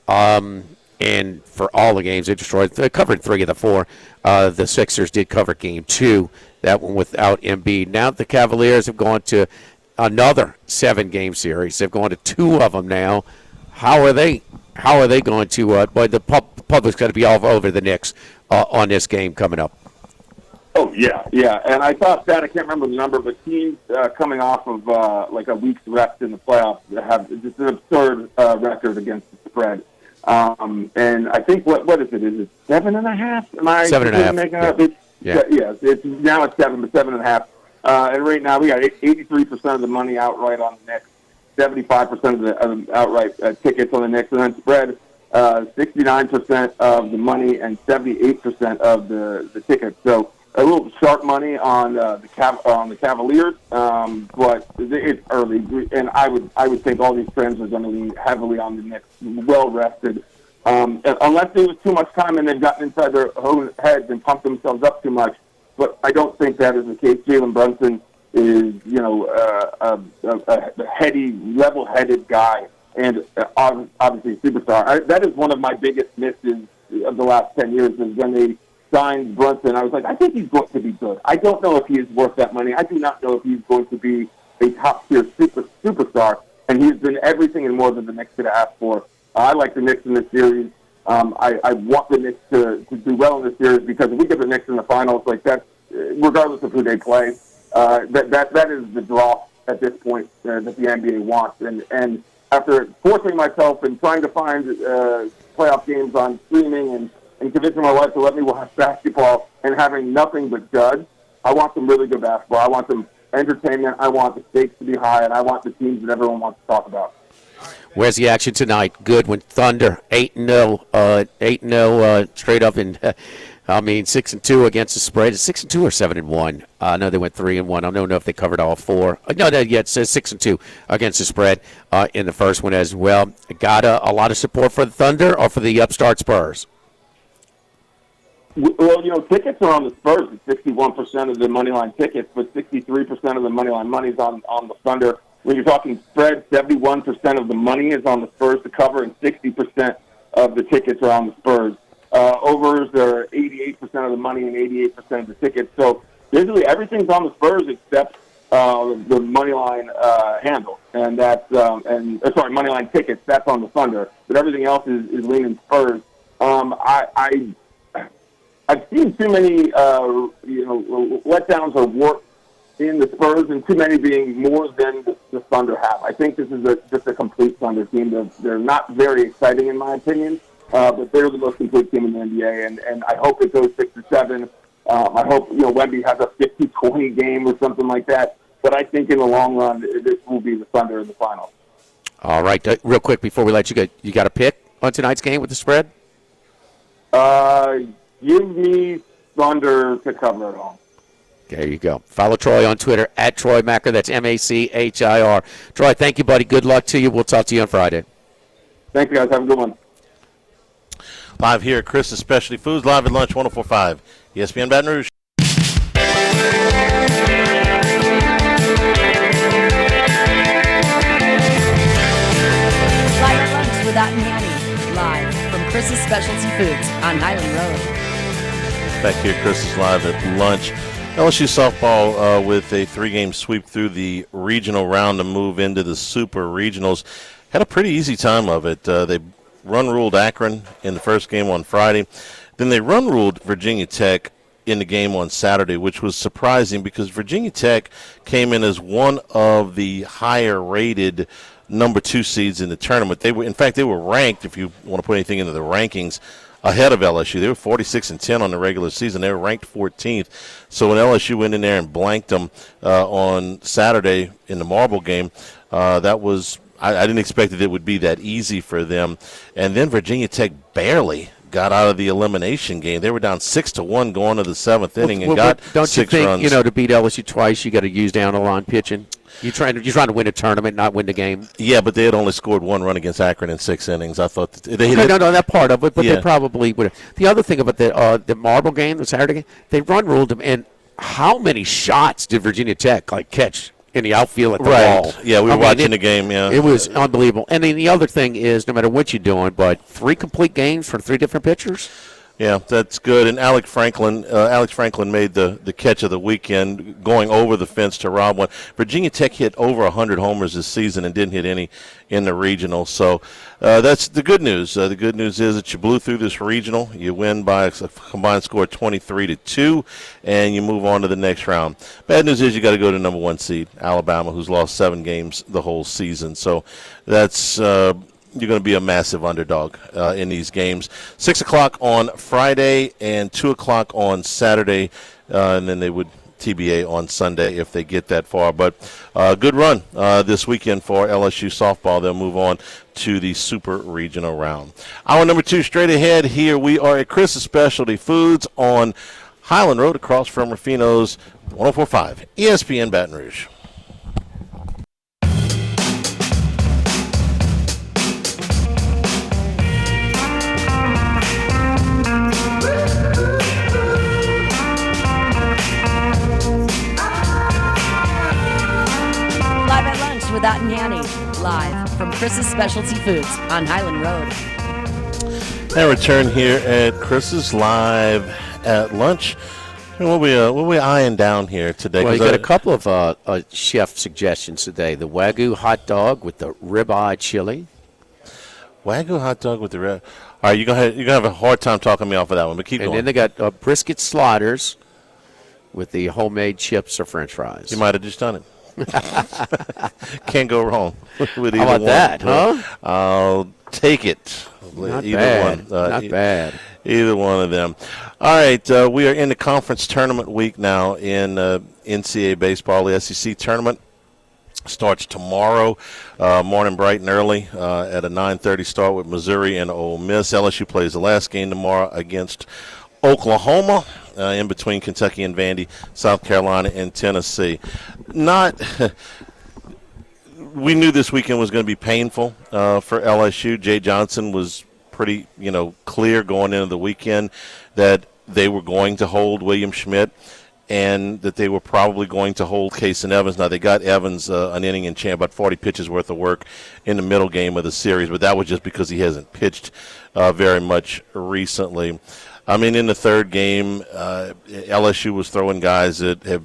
And for all the games they covered 3 of the 4. The Sixers did cover game 2, that one without Embiid. Now the Cavaliers have gone to another 7-game series. They've gone to 2 of them now. How are they going to? The public's going to be all over the Knicks on this game coming up. Oh yeah. And I thought that I can't remember the number, but teams coming off of a week's rest in the playoffs have just an absurd record against the spread. And I think what is it? Is it 7.5? Am I 7.5? Yeah. It's now at 7, but 7.5. And right now we got 83% of the money outright on the Knicks, 75% of the outright tickets on the Knicks, and then spread 69% of the money and 78% of the tickets. So a little sharp money on the Cavaliers, but it's early, and I would think all these trends are going to lean heavily on the Knicks, well rested, unless there was too much time and they've gotten inside their own heads and pumped themselves up too much. But I don't think that is the case. Jalen Brunson is a heady, level-headed guy, and obviously a superstar. That is one of my biggest misses of the last 10 years is when they signed Brunson. I was like, I think he's going to be good. I don't know if he is worth that money. I do not know if he's going to be a top-tier superstar, and he's been everything and more than the Knicks could ask for. I like the Knicks in this series. I want the Knicks to do well in this series because if we get the Knicks in the finals, like that, regardless of who they play, that is the draw at this point that the NBA wants. And after forcing myself and trying to find playoff games on streaming and convincing my wife to let me watch basketball and having nothing but duds, I want some really good basketball. I want some entertainment. I want the stakes to be high, and I want the teams that everyone wants to talk about. Where's the action tonight? Goodwin Thunder 8-0, 8-0 straight up in. 6-2 against the spread. Is 6-2 or 7-1? I know they went 3-1. I don't know if they covered all four. No, it says 6-2 against the spread in the first one as well. Got a lot of support for the Thunder or for the upstart Spurs? Well, tickets are on the Spurs. It's 61% of the money line tickets, but 63% of the money line money is on the Thunder. When you're talking spread, 71% of the money is on the Spurs to cover, and 60% of the tickets are on the Spurs. Overs are 88% of the money and 88% of the tickets. So basically, everything's on the Spurs except the money line handle, and that's money line tickets. That's on the Thunder, but everything else is leaning Spurs. I've seen too many letdowns or warts in the Spurs, and too many being more than the Thunder have. I think this is just a complete Thunder team. They're not very exciting in my opinion, but they're the most complete team in the NBA, and I hope it goes 6 or 7. I hope Wemby has a 50-20 game or something like that. But I think in the long run, this will be the Thunder in the finals. All right, real quick before we let you go, you got a pick on tonight's game with the spread? Give me Thunder to cover it all. There you go. Follow Troy on Twitter at Troy Macker. That's Machir. Troy, thank you, buddy. Good luck to you. We'll talk to you on Friday. Thanks, guys. Have a good one. Live here at Chris's Specialty Foods, live at lunch, 104.5 ESPN Baton Rouge. Live at lunch with Ott and Hanny, live from Chris's Specialty Foods on Highland Road. Back here, Chris is live at lunch. LSU softball with a 3-game sweep through the regional round to move into the Super Regionals. Had a pretty easy time of it. They run-ruled Akron in the first game on Friday. Then they run-ruled Virginia Tech in the game on Saturday, which was surprising because Virginia Tech came in as one of the higher-rated number 2 seeds in the tournament. They were ranked, if you want to put anything into the rankings, ahead of LSU. They were 46-10 on the regular season. They were ranked 14th. So when LSU went in there and blanked them on Saturday in the marble game, that was I didn't expect that it would be that easy for them. And then Virginia Tech barely got out of the elimination game. They were down 6-1 going to the 7th inning and got 6 runs. Don't you think, to beat LSU twice, you got to use down the line pitching? You're trying to win a tournament, not win the game. Yeah, but they had only scored 1 run against Akron in 6 innings. I thought they no, that part of it, but they probably would have. The other thing about the marble game, the Saturday game, they ruled them. And how many shots did Virginia Tech catch in the outfield at the wall? Yeah, we were watching the game. Yeah, it was unbelievable. And then the other thing is, no matter what you're doing, but 3 complete games from 3 different pitchers. Yeah, that's good. And Alex Franklin made the catch of the weekend, going over the fence to rob one. Virginia Tech hit over 100 homers this season and didn't hit any in the regional. So that's the good news. The good news is that you blew through this regional. You win by a combined score of 23-2, and you move on to the next round. Bad news is you got to go to number 1 seed, Alabama, who's lost 7 games the whole season. So that's you're going to be a massive underdog in these games. 6 o'clock on Friday and 2 o'clock on Saturday, and then they would TBA on Sunday if they get that far. But good run this weekend for LSU softball. They'll move on to the Super Regional round. Hour number 2 straight ahead. Here we are at Chris's Specialty Foods on Highland Road across from Rufino's, 104.5 ESPN Baton Rouge. With Ott and Hanny, live from Chris's Specialty Foods on Highland Road. And return here at Chris's live at lunch. What we eyeing down here today? Well, you got a couple of chef suggestions today. The Wagyu hot dog with the ribeye chili. Wagyu hot dog with the rib. All right, you're gonna have a hard time talking me off of that one, but keep going. And then they got brisket sliders with the homemade chips or French fries. You might have just done it. Can't go wrong with either one. How about that, huh? I'll take it. Not bad. Not bad. Either one of them. All right, we are in the conference tournament week now in NCAA baseball, the SEC tournament. starts tomorrow, morning bright and early at a 9:30 start with Missouri and Ole Miss. LSU plays the last game tomorrow against Oklahoma, in between Kentucky and Vandy, South Carolina and Tennessee. We knew this weekend was going to be painful for LSU. Jay Johnson was pretty, clear going into the weekend that they were going to hold William Schmidt and that they were probably going to hold Case and Evans. Now, they got Evans an inning and about 40 pitches worth of work in the middle game of the series, but that was just because he hasn't pitched very much recently. I mean, in the third game, LSU was throwing guys that have,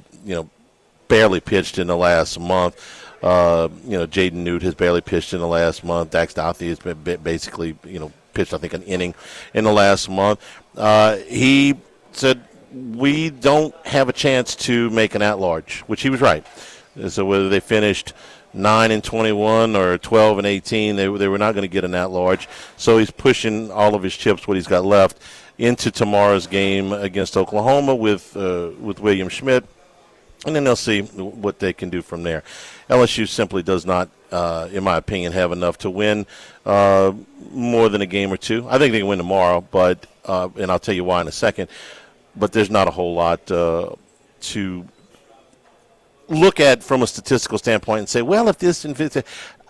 barely pitched in the last month. Jaden Newt has barely pitched in the last month. Dax Douthty has been basically, pitched, I think, an inning in the last month. He said, we don't have a chance to make an at-large, which he was right. So whether they finished 9-21 or 12-18, they were not going to get an at-large. So he's pushing all of his chips, what he's got left, into tomorrow's game against Oklahoma with William Schmidt, and then they'll see what they can do from there. LSU simply does not, in my opinion, have enough to win more than a game or two. I think they can win tomorrow, but and I'll tell you why in a second. But there's not a whole lot to look at from a statistical standpoint and say, well, if this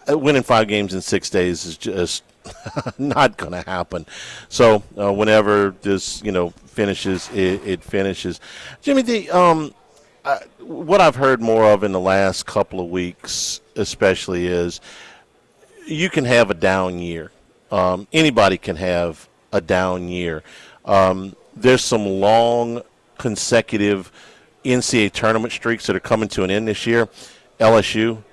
winning 5 games in 6 days is just not going to happen. So whenever this finishes, it finishes. Jimmy, what I've heard more of in the last couple of weeks, especially, is you can have a down year. Anybody can have a down year. There's some long consecutive NCAA tournament streaks that are coming to an end this year. LSU,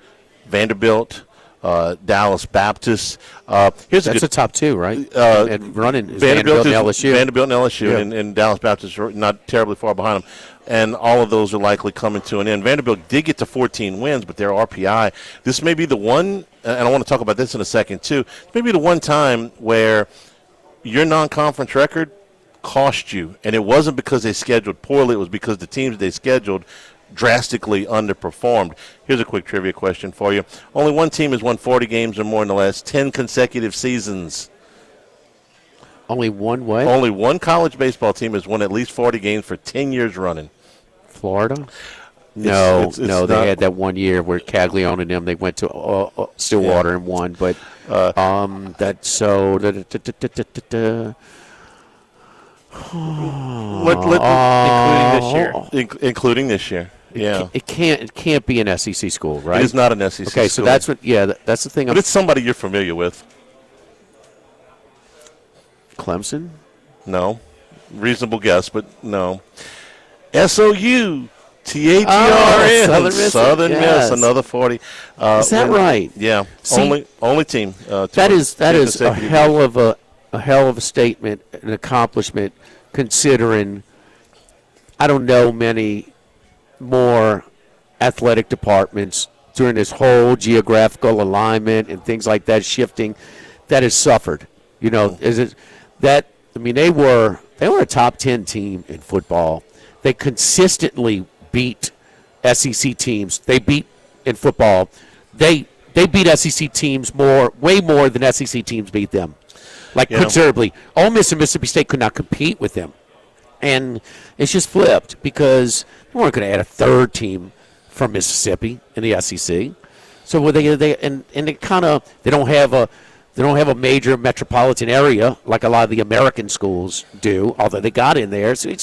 Vanderbilt, Dallas Baptist. That's a top 2, right? And running is Vanderbilt and LSU. Vanderbilt and LSU, and Dallas Baptist are not terribly far behind them. And all of those are likely coming to an end. Vanderbilt did get to 14 wins, but their RPI, this may be the one, and I want to talk about this in a second too, maybe the one time where your non-conference record cost you. And it wasn't because they scheduled poorly. It was because the teams they scheduled drastically underperformed. Here's a quick trivia question for you. Only one team has won 40 games or more in the last 10 consecutive seasons. Only one what? Only one college baseball team has won at least 40 games for 10 years running. Florida? No, they had that 1 year where Caglione and them, they went to Stillwater and won. But that's so... including this year. Including this year. Yeah. It can't be an SEC school, right? It is not an SEC school. Okay, so that's what. Yeah, that's the thing. But it's somebody you're familiar with. Clemson? No. Reasonable guess, but no. SOU. THERN. Southern Miss. Another 40. Is that right? Yeah. See, only team. That is a hell of a statement, an accomplishment, considering I don't know many more athletic departments during this whole geographical alignment and things like that shifting that has suffered. Is it that? I mean, they were a top 10 team in football. They consistently beat SEC teams. They beat in football. They beat SEC teams way more than SEC teams beat them. Considerably. Ole Miss and Mississippi State could not compete with them. And it's just flipped because they weren't going to add a third team from Mississippi in the SEC. So they don't have a major metropolitan area like a lot of the American schools do, although they got in there. So they're a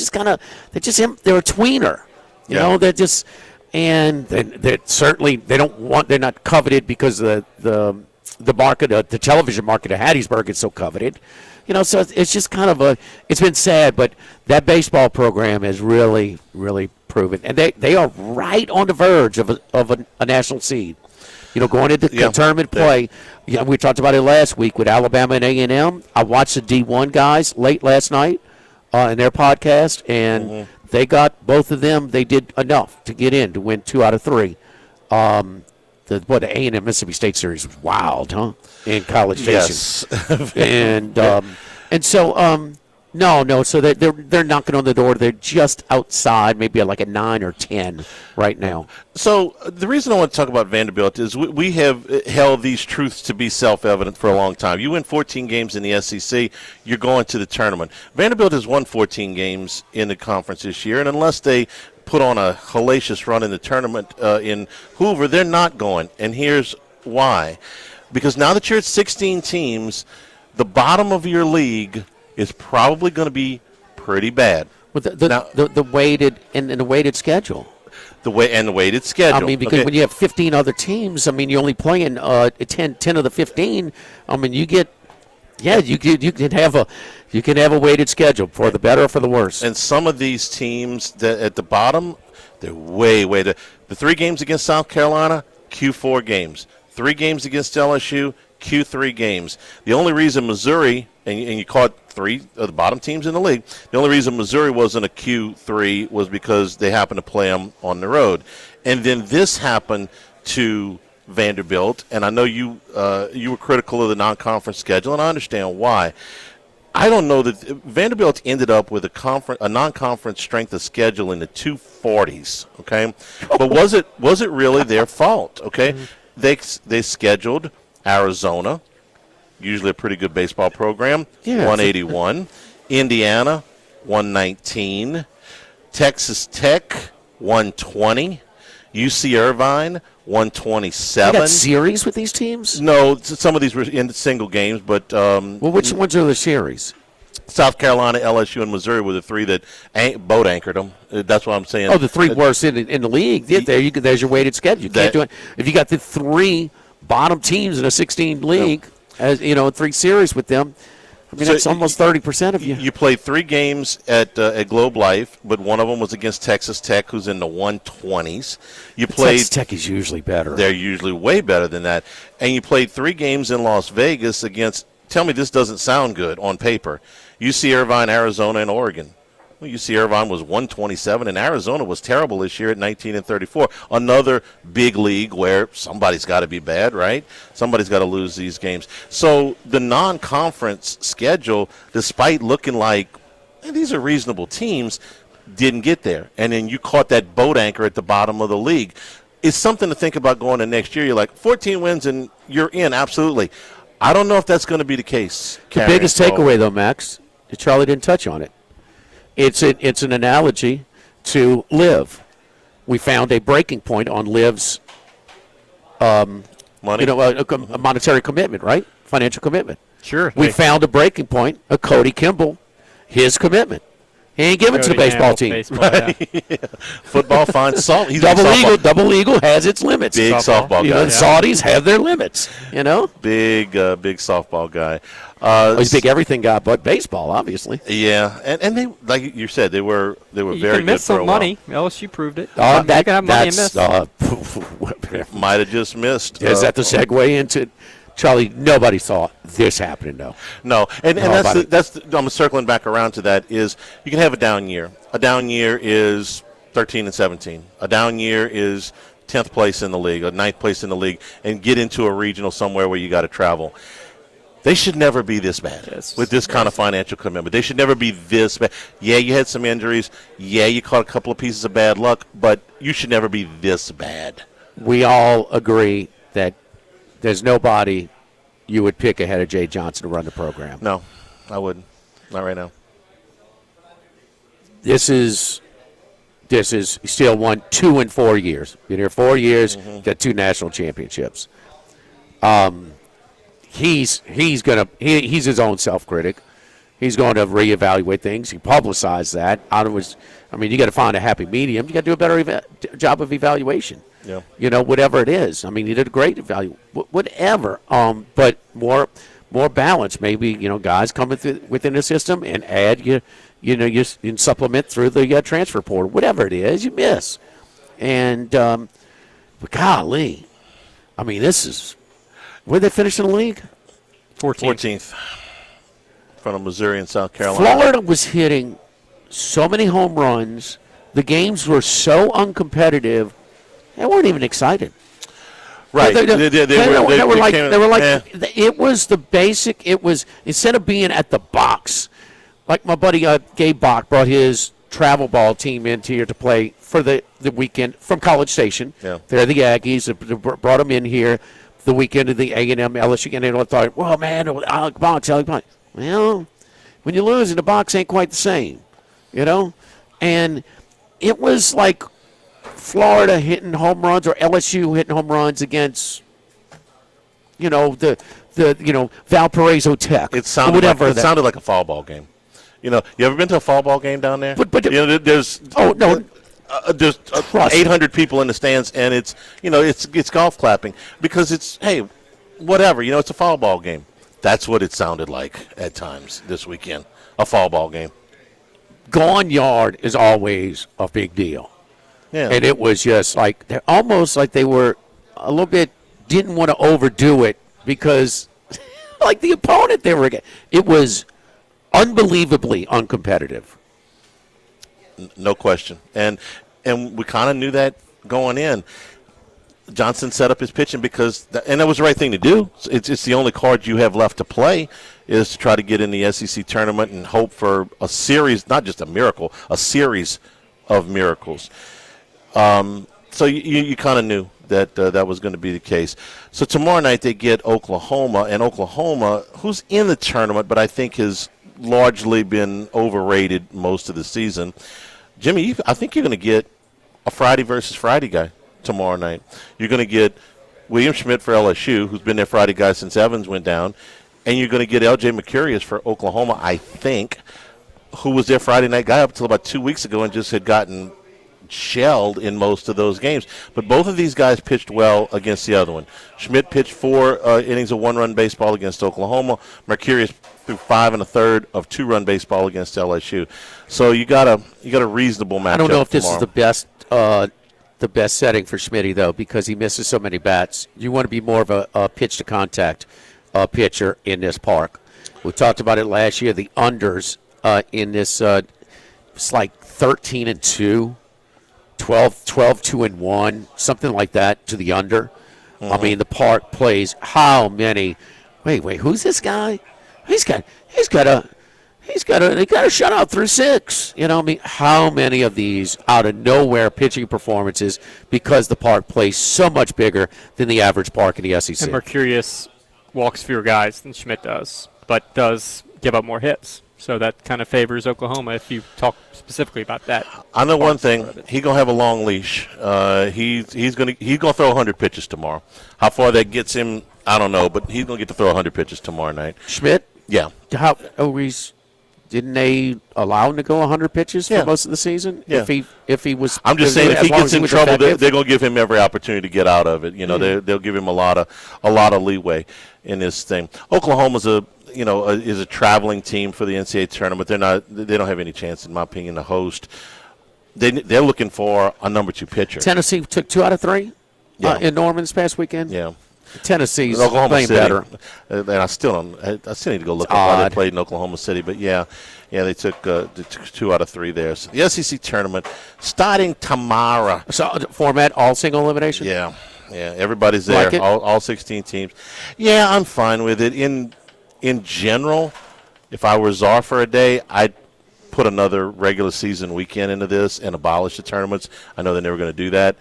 tweener. They're just, and they're certainly they're not coveted because the market, the television market of Hattiesburg is so coveted. So it's just it's been sad, but that baseball program has really, really proven, and they are right on the verge of a national seed. Going into the tournament play. We talked about it last week with Alabama and A&M. I watched the D1 guys late last night in their podcast, and they got both of them. They did enough to get in to win 2 out of 3. The A&M Mississippi State series was wild, huh? In College Station. Yes. and so No. So they're knocking on the door. They're just outside, maybe like a 9 or 10 right now. So the reason I want to talk about Vanderbilt is we have held these truths to be self-evident for a long time. You win 14 games in the SEC, you're going to the tournament. Vanderbilt has won 14 games in the conference this year, and unless they put on a hellacious run in the tournament in Hoover, they're not going. And here's why. Because now that you're at 16 teams, the bottom of your league is probably going to be pretty bad. With the weighted and the weighted schedule. The weighted schedule. I mean, because when you have 15 other teams, I mean, you're only playing 10 of the 15. I mean, you can have a weighted schedule for the better or for the worse. And some of these teams that at the bottom, they're way. The 3 games against South Carolina, Q4 games. 3 games against LSU, Q3 games. The only reason Missouri, and you caught 3 of the bottom teams in the league, the only reason Missouri wasn't a Q3 was because they happened to play them on the road. And then this happened to Vanderbilt, and I know you were critical of the non-conference schedule, and I understand why. I don't know that Vanderbilt ended up with a non-conference strength of schedule in the 240s. Okay, but was it really their fault? Okay, they scheduled Arizona, usually a pretty good baseball program, 181. Indiana, 119. Texas Tech, 120. UC Irvine, 127. You got series with these teams? No, some of these were in single games, but which ones are the series? South Carolina, LSU, and Missouri were the 3 that boat anchored them. That's what I'm saying. Oh, the 3 worst in the league. There's your weighted schedule. You can't do it if you got the 3 bottom teams in a 16 league. As 3 series with them. I mean, that's almost 30% of you. You played 3 games at Globe Life, but one of them was against Texas Tech, who's in the 120s. Texas Tech is usually better. They're usually way better than that. And you played 3 games in Las Vegas against, tell me this doesn't sound good on paper, UC Irvine, Arizona, and Oregon. Well, UC Irvine was 127, and Arizona was terrible this year at 19-34. Another big league where somebody's got to be bad, right? Somebody's got to lose these games. So the non-conference schedule, despite looking like these are reasonable teams, didn't get there. And then you caught that boat anchor at the bottom of the league. It's something to think about going to next year. You're like, 14 wins and you're in, absolutely. I don't know if that's going to be the case. The biggest takeaway, though, Max, Charlie didn't touch on it. It's an analogy to Liv. We found a breaking point on Liv's money, a monetary commitment, right? Financial commitment. Sure. We found a breaking point of Cody Kimball, his commitment. He ain't giving it to the baseball team. Football finds salt. He's Double Eagle has its limits. Big softball guy. The Saudis have their limits. Big softball guy. He's a big everything guy, but baseball, obviously. Yeah, and they, like you said, they were very good. You can miss some money. LSU proved it. You can have money and miss. Might have just missed. Is that the segue into? Charlie, nobody saw this happening, though. No, and that's I'm circling back around to that. Is you can have a down year. A down year is 13-17. A down year is 10th place in the league, or 9th place in the league, and get into a regional somewhere where you got to travel. They should never be this bad with this kind of financial commitment. They should never be this bad. Yeah, you had some injuries. Yeah, you caught a couple of pieces of bad luck, but you should never be this bad. We all agree that there's nobody you would pick ahead of Jay Johnson to run the program. No, I wouldn't. Not right now. This is still won 2 in 4 years. Been here 4 years, got 2 national championships. He's his own self-critic. He's going to reevaluate things. He publicized that. You got to find a happy medium. You got to do a better job of evaluation. Yeah. Whatever it is. I mean, he did a great evaluation. Whatever. But more balance. Maybe guys coming through within the system and add you supplement through the transfer portal. Whatever it is, you miss. And but golly, I mean, this is where they finish in the league. 14th. In front of Missouri and South Carolina. Florida was hitting so many home runs. The games were so uncompetitive. They weren't even excited. Right. They were like it was the basic. It was, instead of being at the box like my buddy Gabe Bach brought his travel ball team into here to play for the weekend from College Station. Yeah. They're the Aggies. They brought them in here the weekend of the A&M LSU, and they thought, well, man, Alec Box. Well, when you lose, the box ain't quite the same, you know? And it was like Florida hitting home runs or LSU hitting home runs against, the Valparaiso Tech. It sounded like a fall ball game. You ever been to a fall ball game down there? But there's 800 people in the stands, and it's golf clapping because it's whatever. It's a fall ball game. That's what it sounded like at times this weekend. A fall ball game. Gone yard is always a big deal. Yeah. And it was just like almost like they were a little bit didn't want to overdo it because like the opponent they were against, it was unbelievably uncompetitive. No question. And we kind of knew that going in. Johnson set up his pitching and that was the right thing to do. It's the only card you have left to play is to try to get in the SEC tournament and hope for a series, not just a miracle, a series of miracles. So you kind of knew that that was going to be the case. So tomorrow night they get Oklahoma, and Oklahoma, who's in the tournament, but I think has largely been overrated most of the season. Jimmy, I think you're going to get a Friday versus Friday guy tomorrow night. You're going to get William Schmidt for LSU, who's been their Friday guy since Evans went down, and you're going to get L.J. Mercurius for Oklahoma, I think, who was their Friday night guy up until about 2 weeks ago and just had gotten shelled in most of those games. But both of these guys pitched well against the other one. Schmidt pitched 4 innings of 1-run baseball against Oklahoma. Mercurius threw 5 1/3 of 2-run baseball against LSU. So you got a reasonable matchup. I don't know if this tomorrow. is the best setting for Schmitty, though, because he misses so many bats. You want to be more of a pitch-to-contact pitcher in this park. We talked about it last year, the unders in this, it's like 13-2, 12-2-1, something like that to the under. Mm-hmm. I mean, the park plays how many? Wait, who's this guy? He got a shutout through 6. How many of these out of nowhere pitching performances because the park plays so much bigger than the average park in the SEC. And Mercurius walks fewer guys than Schmidt does, but does give up more hits. So that kind of favors Oklahoma if you talk specifically about that. I know one thing. He's going to have a long leash. He's going to throw 100 pitches tomorrow. How far that gets him, I don't know, but he's going to get to throw 100 pitches tomorrow night. Schmidt? Yeah. Didn't they allow him to go 100 pitches for most of the season? Yeah. If he was, I'm just saying, if he gets in trouble, effective? they're going to give him every opportunity to get out of it. They'll give him a lot of leeway in this thing. Oklahoma's is a traveling team for the NCAA tournament. They don't have any chance, in my opinion, to host. They're looking for a number 2 pitcher. Tennessee took 2 out of 3 in Norman this past weekend. Yeah. Tennessee's Oklahoma playing City, better. And I still need to go look at why they played in Oklahoma City. But they took 2 out of 3 there. So the SEC tournament starting tomorrow. So format all single elimination. Yeah, everybody's there. Like it? All 16 teams. Yeah, I'm fine with it. In general, if I were czar for a day, I'd put another regular season weekend into this and abolish the tournaments. I know they're never going to do that,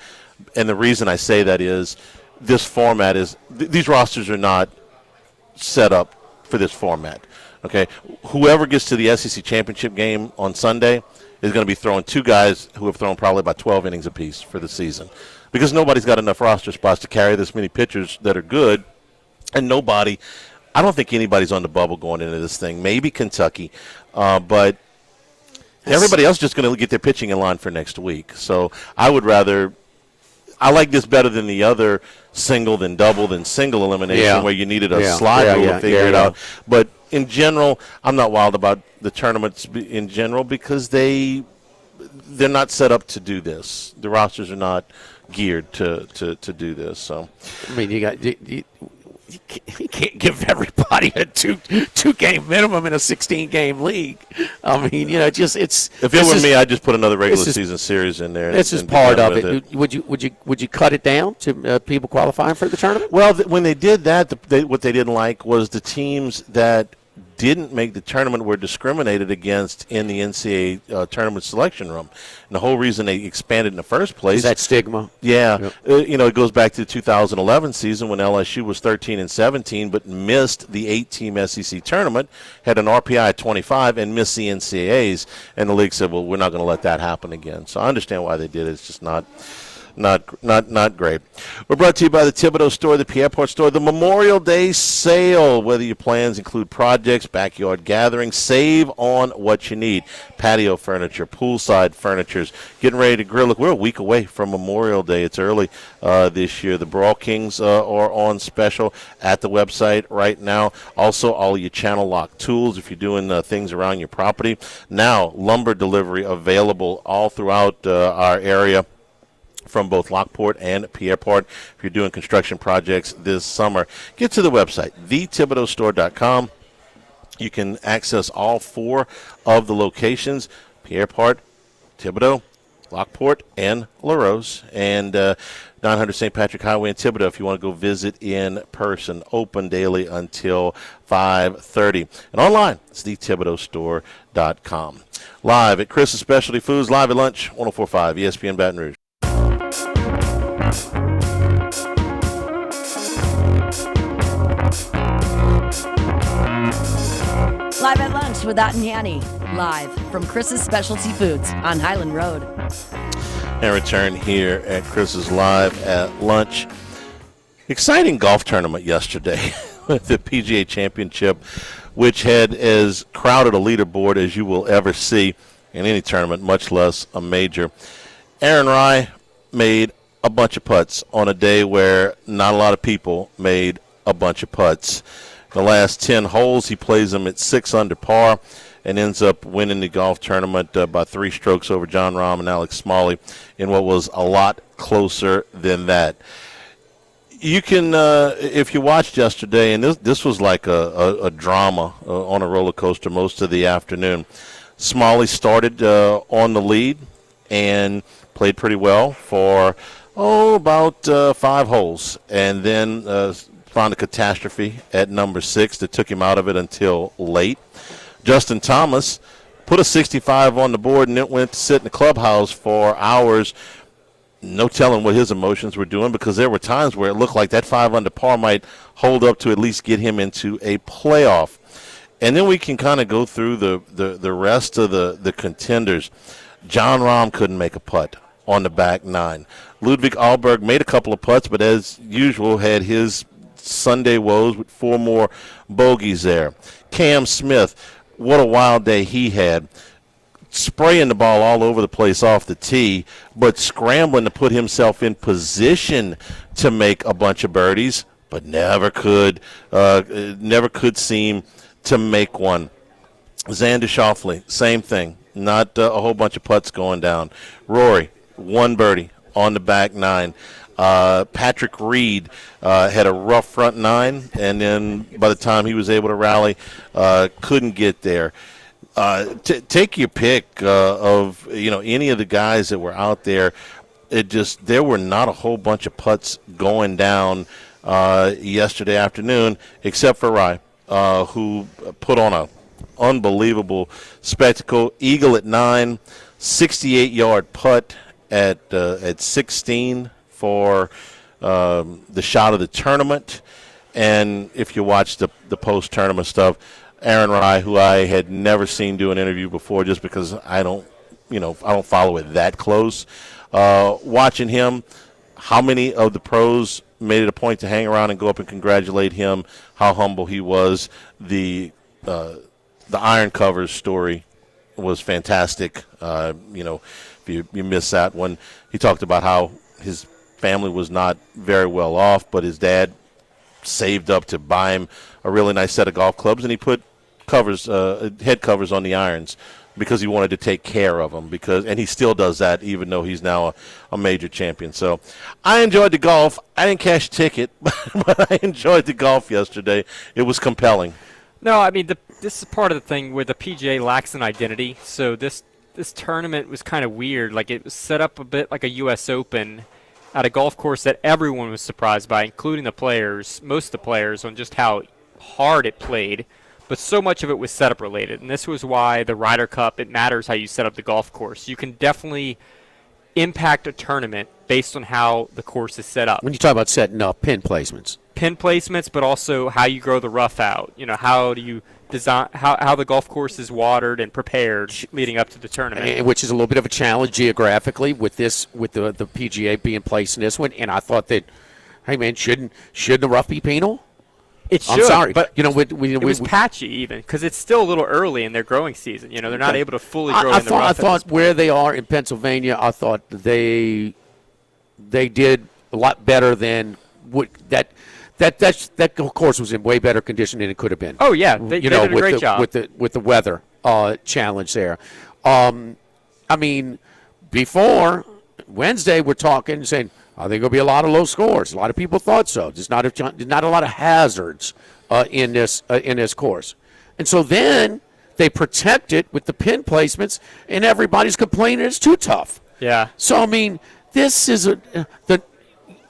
and the reason I say that is. This format is these rosters are not set up for this format. Okay, whoever gets to the SEC championship game on Sunday is going to be throwing 2 guys who have thrown probably about 12 innings apiece for the season, because nobody's got enough roster spots to carry this many pitchers that are good, and I don't think anybody's on the bubble going into this thing. Maybe Kentucky, but everybody else is just going to get their pitching in line for next week. So I would rather. I like this better than the other single, then double, then single elimination where you needed a slide rule to figure it out. But in general, I'm not wild about the tournaments in general because they're not set up to do this. The rosters are not geared to do this. So, I mean, you can't give everybody a two game minimum in a 16-game league. I mean, it's. If it were me, I'd just put another regular season series in there. This is part of it. Would you cut it down to people qualifying for the tournament? Well, when they did that, what they didn't like was the teams that didn't make the tournament were discriminated against in the NCAA tournament selection room. And the whole reason they expanded in the first place. Is that stigma? Yeah. Yep. It goes back to the 2011 season when LSU was 13-17 but missed the 8-team SEC tournament, had an RPI of 25, and missed the NCAAs. And the league said, well, we're not going to let that happen again. So I understand why they did it. It's just not great. We're brought to you by the Thibodeau Store, the Pierreport Store, the Memorial Day sale. Whether your plans include projects, backyard gatherings, save on what you need. Patio furniture, poolside furnitures, getting ready to grill. Look, we're a week away from Memorial Day. It's early this year. The Brawl Kings are on special at the website right now. Also, all your channel lock tools if you're doing things around your property. Now, lumber delivery available all throughout our area, from both Lockport and Pierreport. If you're doing construction projects this summer, get to the website, thethibodeaustore.com. You can access all 4 of the locations, Pierreport, Thibodaux, Lockport, and LaRose, and 900 St. Patrick Highway in Thibodaux if you want to go visit in person. Open daily until 5:30. And online, it's thethibodeaustore.com. Live at Chris's Specialty Foods, live at lunch, 104.5 ESPN Baton Rouge. Live at lunch with Ott and Yanni. Live from Chris's Specialty Foods on Highland Road. And return here at Chris's Live at lunch. Exciting golf tournament yesterday with the PGA Championship, which had as crowded a leaderboard as you will ever see in any tournament, much less a major. Aaron Rai made a bunch of putts on a day where not a lot of people made a bunch of putts. The last 10 holes, he plays them at 6 under par and ends up winning the golf tournament by 3 strokes over John Rahm and Alex Smalley in what was a lot closer than that. You can, if you watched yesterday, and this was like a drama on a roller coaster most of the afternoon. Smalley started on the lead and played pretty well for, about 5 holes, and then found a catastrophe at number 6 that took him out of it until late. Justin Thomas put a 65 on the board and then went to sit in the clubhouse for hours. No telling what his emotions were doing, because there were times where it looked like that 5 under par might hold up to at least get him into a playoff. And then we can kind of go through the rest of the contenders. John Rahm couldn't make a putt on the back 9. Ludwig Ahlberg made a couple of putts, but as usual had his Sunday woes with 4 more bogeys there. Cam Smith, what a wild day he had, spraying the ball all over the place off the tee, but scrambling to put himself in position to make a bunch of birdies, but never could seem to make one. Xander Schauffele, same thing, not a whole bunch of putts going down. Rory, 1 birdie on the back 9. Patrick Reed had a rough front 9, and then by the time he was able to rally, couldn't get there. Take your pick of any of the guys that were out there. There were not a whole bunch of putts going down yesterday afternoon, except for Rai, who put on a unbelievable spectacle. Eagle at 9, 68-yard putt at 16 for the shot of the tournament. And if you watch the post-tournament stuff, Aaron Rai, who I had never seen do an interview before just because I don't follow it that close, watching him, how many of the pros made it a point to hang around and go up and congratulate him, how humble he was. The iron covers story was fantastic. If you missed that one, he talked about how his family was not very well off, but his dad saved up to buy him a really nice set of golf clubs, and he put head covers on the irons because he wanted to take care of them. And he still does that, even though he's now a major champion. So I enjoyed the golf. I didn't cash a ticket, but I enjoyed the golf yesterday. It was compelling. No, I mean this is part of the thing where the PGA lacks an identity. So this tournament was kind of weird. Like, it was set up a bit like a U.S. Open at a golf course that everyone was surprised by, including the players, most of the players, on just how hard it played. but so much of it was setup related. And this was why the Ryder Cup, it matters how you set up the golf course. You can definitely impact a tournament based on how the course is set up. When you talk about setting up pin placements. Pin placements, but also how you grow the rough out. How do you design how the golf course is watered and prepared leading up to the tournament, which is a little bit of a challenge geographically with the PGA being placed in this one. And I thought that, hey man, shouldn't the rough be penal? It should. I'm sorry, but it was patchy even because it's still a little early in their growing season. They're not able to fully grow in the rough. I thought where they are in Pennsylvania, I thought they did a lot better than that course was in way better condition than it could have been. Oh yeah, they did a great job with the weather challenge there. Before Wednesday, we're talking saying, are there going to be a lot of low scores? A lot of people thought so. There's not a lot of hazards in this course, and so then they protect it with the pin placements, and everybody's complaining it's too tough. Yeah. So this is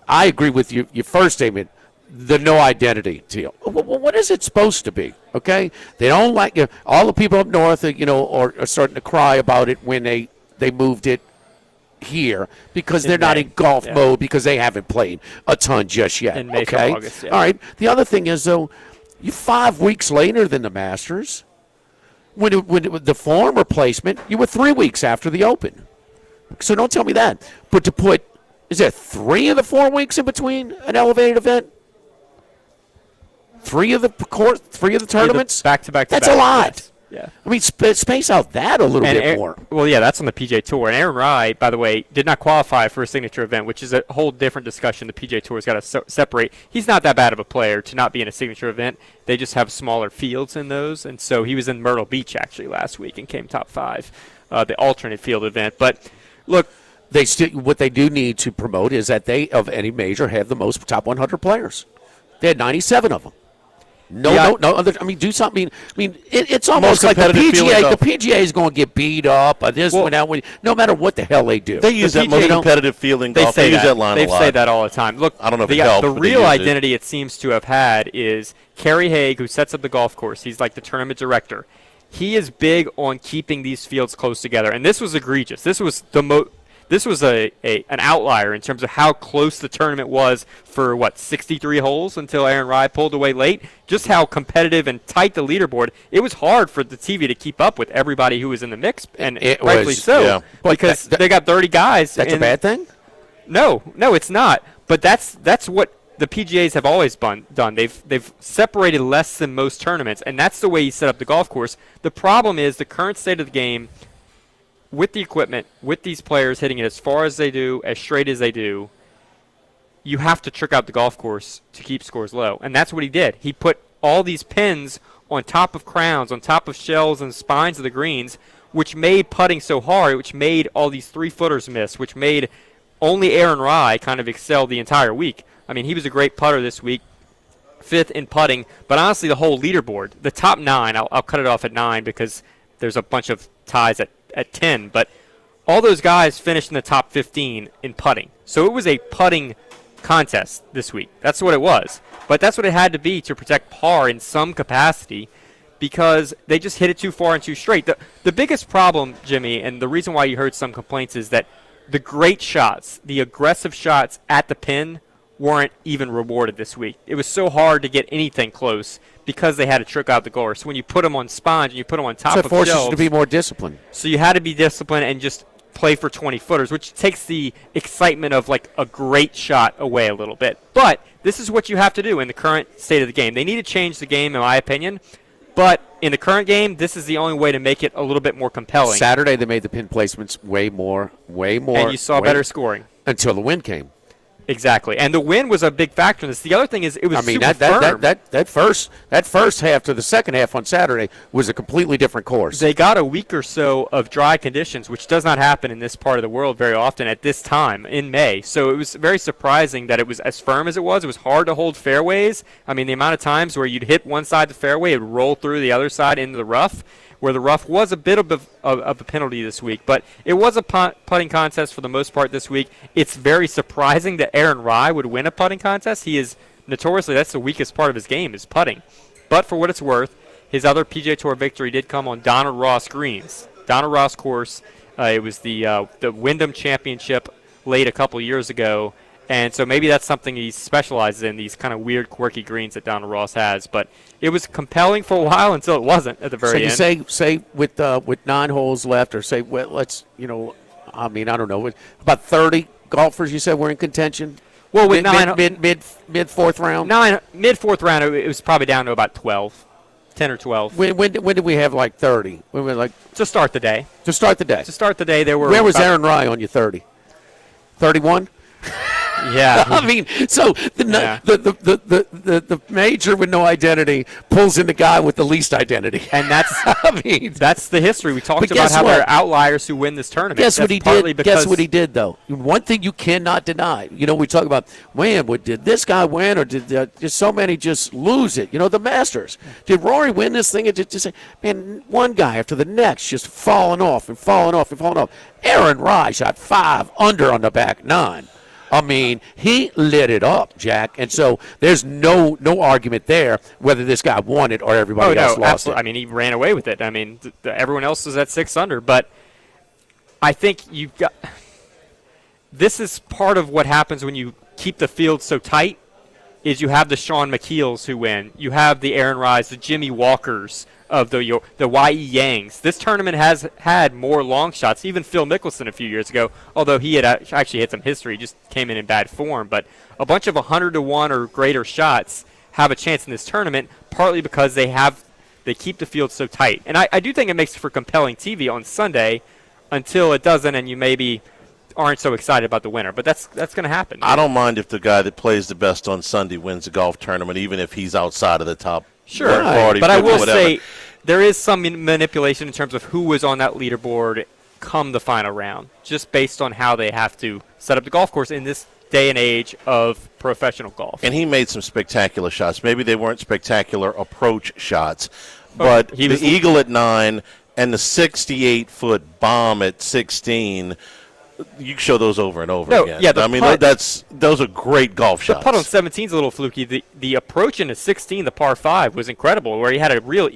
I agree with you. Your first statement. The no identity deal. What is it supposed to be? Okay, they don't like it. All the people up north, are starting to cry about it when they moved it here because they're not in golf mode because they haven't played a ton just yet. In May, okay, August, yeah. All right. The other thing is though, you 5 weeks later than the Masters. When the former placement, you were 3 weeks after the Open. So don't tell me that. But to put, is there 3 of the 4 weeks in between an elevated event? 3 of the tournaments? Back-to-back. That's a lot. Yes. Yeah. Space out that a little bit more. Well, yeah, that's on the PGA Tour. And Aaron Rai, by the way, did not qualify for a signature event, which is a whole different discussion. The PGA Tour's got to separate. He's not that bad of a player to not be in a signature event. They just have smaller fields in those. And so he was in Myrtle Beach, actually, last week and came top 5, the alternate field event. But, look, what they do need to promote is that they, of any major, have the most top 100 players. They had 97 of them. No. Do something. It's almost like the PGA. The PGA is going to get beat up. No matter what the hell they do. They use that most competitive feeling. They golf. Say they use that line They a lot. say that all the time. Look, I don't know if it helps, the but they real use identity it seemost to have had is Kerry Haig, who sets up the golf course. He's like the tournament director. He is big on keeping these fields close together, and this was egregious. This was an outlier in terms of how close the tournament was for 63 holes until Aaron Rai pulled away late. Just how competitive and tight the leaderboard. It was hard for the TV to keep up with everybody who was in the mix, and rightfully so, yeah. because they got 30 guys. That's a bad thing? No, it's not. But that's what the PGAs have always done. They've separated less than most tournaments, and that's the way you set up the golf course. The problem is the current state of the game. With the equipment, with these players hitting it as far as they do, as straight as they do, you have to trick out the golf course to keep scores low. And that's what he did. He put all these pins on top of crowns, on top of shells and spines of the greens, which made putting so hard, which made all these 3-footers miss, which made only Aaron Rai kind of excel the entire week. He was a great putter this week, 5th in putting. But honestly, the whole leaderboard, the top 9, I'll cut it off at 9 because there's a bunch of ties at 10, but all those guys finished in the top 15 in putting. So it was a putting contest this week. That's what it was. But that's what it had to be to protect par in some capacity because they just hit it too far and too straight. The biggest problem, Jimmy, and the reason why you heard some complaints is that the great shots, the aggressive shots at the pin weren't even rewarded this week. It was so hard to get anything close because they had to trick out the course. So when you put them on sponge and you put them on top of shelves, it forces you to be more disciplined. So you had to be disciplined and just play for 20-footers, which takes the excitement of like a great shot away a little bit. But this is what you have to do in the current state of the game. They need to change the game, in my opinion. But in the current game, this is the only way to make it a little bit more compelling. Saturday they made the pin placements way more. And you saw better scoring. Until the wind came. Exactly, and the wind was a big factor in this. The other thing is it was super firm. That first half to the second half on Saturday was a completely different course. They got a week or so of dry conditions, which does not happen in this part of the world very often at this time in May. So it was very surprising that it was as firm as it was. It was hard to hold fairways. The amount of times where you'd hit one side of the fairway, it'd roll through the other side into the rough, where the rough was a bit of a penalty this week. But it was a putting contest for the most part this week. It's very surprising that Aaron Rai would win a putting contest. He is notoriously, that's the weakest part of his game, is putting. But for what it's worth, his other PGA Tour victory did come on Donald Ross greens. Donald Ross course. It was the Wyndham Championship late a couple years ago. And so maybe that's something he specializes in, these kind of weird, quirky greens that Donald Ross has. But it was compelling for a while until it wasn't at the very end. So you say with 9 holes left, or say, well, let's, I don't know, about 30 golfers you said were in contention? Well, with mid fourth round? Mid fourth round, it was probably down to about 12, 10 or 12. When did we have like 30? When we like to start the day. To start the day. To start the day, there were. Where was Aaron Rye on your 30? 31? Yeah. I mean, so the major with no identity pulls in the guy with the least identity. And that's that's the history. We talked about how there are outliers who win this tournament. Guess what he did? Guess what he did, though? One thing you cannot deny. We talk about, man, did this guy win or did so many just lose it? The Masters. Did Rory win this thing? And just say, man, one guy after the next just falling off and falling off and falling off. Aaron Rye shot 5 under on the back 9. I mean, he lit it up, Jack. And so there's no argument there whether this guy won it or everybody else lost absolutely. it. I mean, he ran away with it. I mean, everyone else was at 6 under. But I think you've got – this is part of what happens when you keep the field so tight is you have the Sean McKeels who win. You have the Aaron Ryes, the Jimmy Walkers of the Y.E. Yangs. This tournament has had more long shots, even Phil Mickelson a few years ago, although he had actually had some history, just came in bad form. But a bunch of 100-to-1 or greater shots have a chance in this tournament, partly because they keep the field so tight. And I do think it makes for compelling TV on Sunday until it doesn't, and you maybe aren't so excited about the winner. But that's going to happen. I don't mind if the guy that plays the best on Sunday wins the golf tournament, even if he's outside of the top. Sure, but I will say there is some manipulation in terms of who was on that leaderboard come the final round, just based on how they have to set up the golf course in this day and age of professional golf. And he made some spectacular shots. Maybe they weren't spectacular approach shots, but the eagle at 9 and the 68-foot bomb at 16 – you can show those over and over again. Yeah, I mean, those are great golf shots. The putt on 17 is a little fluky. The approach into 16, the par 5, was incredible, where he had a real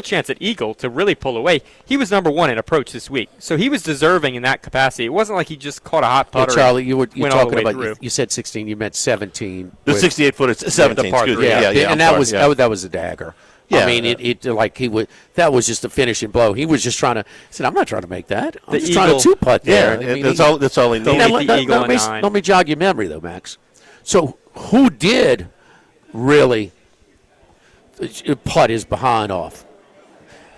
chance at eagle to really pull away. He was number 1 in approach this week, so he was deserving in that capacity. It wasn't like he just caught a hot putter. Hey, Charlie, you were talking about. You said 16. You meant 17. The 68-foot is 17. Excuse me. Yeah, and that was a dagger. Yeah. I mean, that was just a finishing blow. He was just trying to. He said, "I'm not trying to make that. I'm just trying to 2-putt there." Yeah, that's all he needed. Let me jog your memory, though, Max. So, who did really putt his behind off?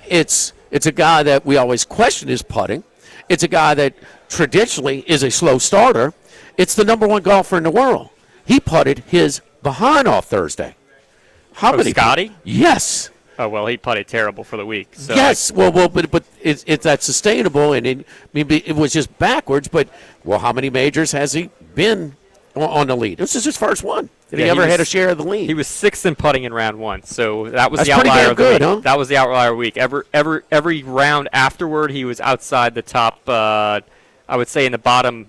It's a guy that we always question his putting. It's a guy that traditionally is a slow starter. It's the number 1 golfer in the world. He putted his behind off Thursday. How many? Scotty? Yes. Oh, well, he putted terrible for the week. So yes. But it's that's sustainable, and it was just backwards. But how many majors has he been on the lead? This is his first one. Did he ever had a share of the lead? He was 6th in putting in round 1, so that was That's the outlier pretty damn good, of the week. huh? That was the outlier week. Every round afterward, he was outside the top. I would say in the bottom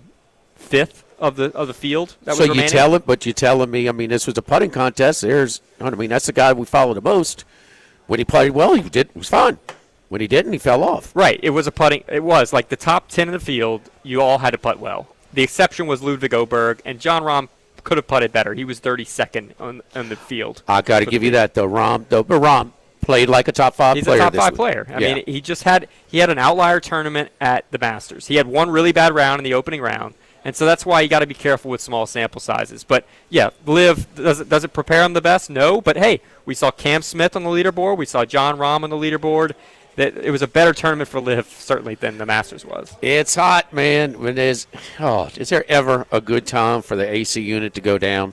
5th of the field. That so was remaining. you're telling me. I mean, this was a putting contest. That's the guy we follow the most. When he putted well, it was fine. When he didn't, he fell off. Right. It was like the top 10 in the field. You all had to putt well. The exception was Ludwig Oberg, and John Rahm could have putted better. He was 32nd on the field. I got to give you that, though. Rahm played like a top 5 player. He's a top 5 player. I mean, he had an outlier tournament at the Masters. He had one really bad round in the opening round. And so that's why you got to be careful with small sample sizes. But, yeah, Liv, does it prepare him the best? No. But, hey, we saw Cam Smith on the leaderboard. We saw John Rahm on the leaderboard. It was a better tournament for Liv, certainly, than the Masters was. It's hot, man. Is there ever a good time for the AC unit to go down?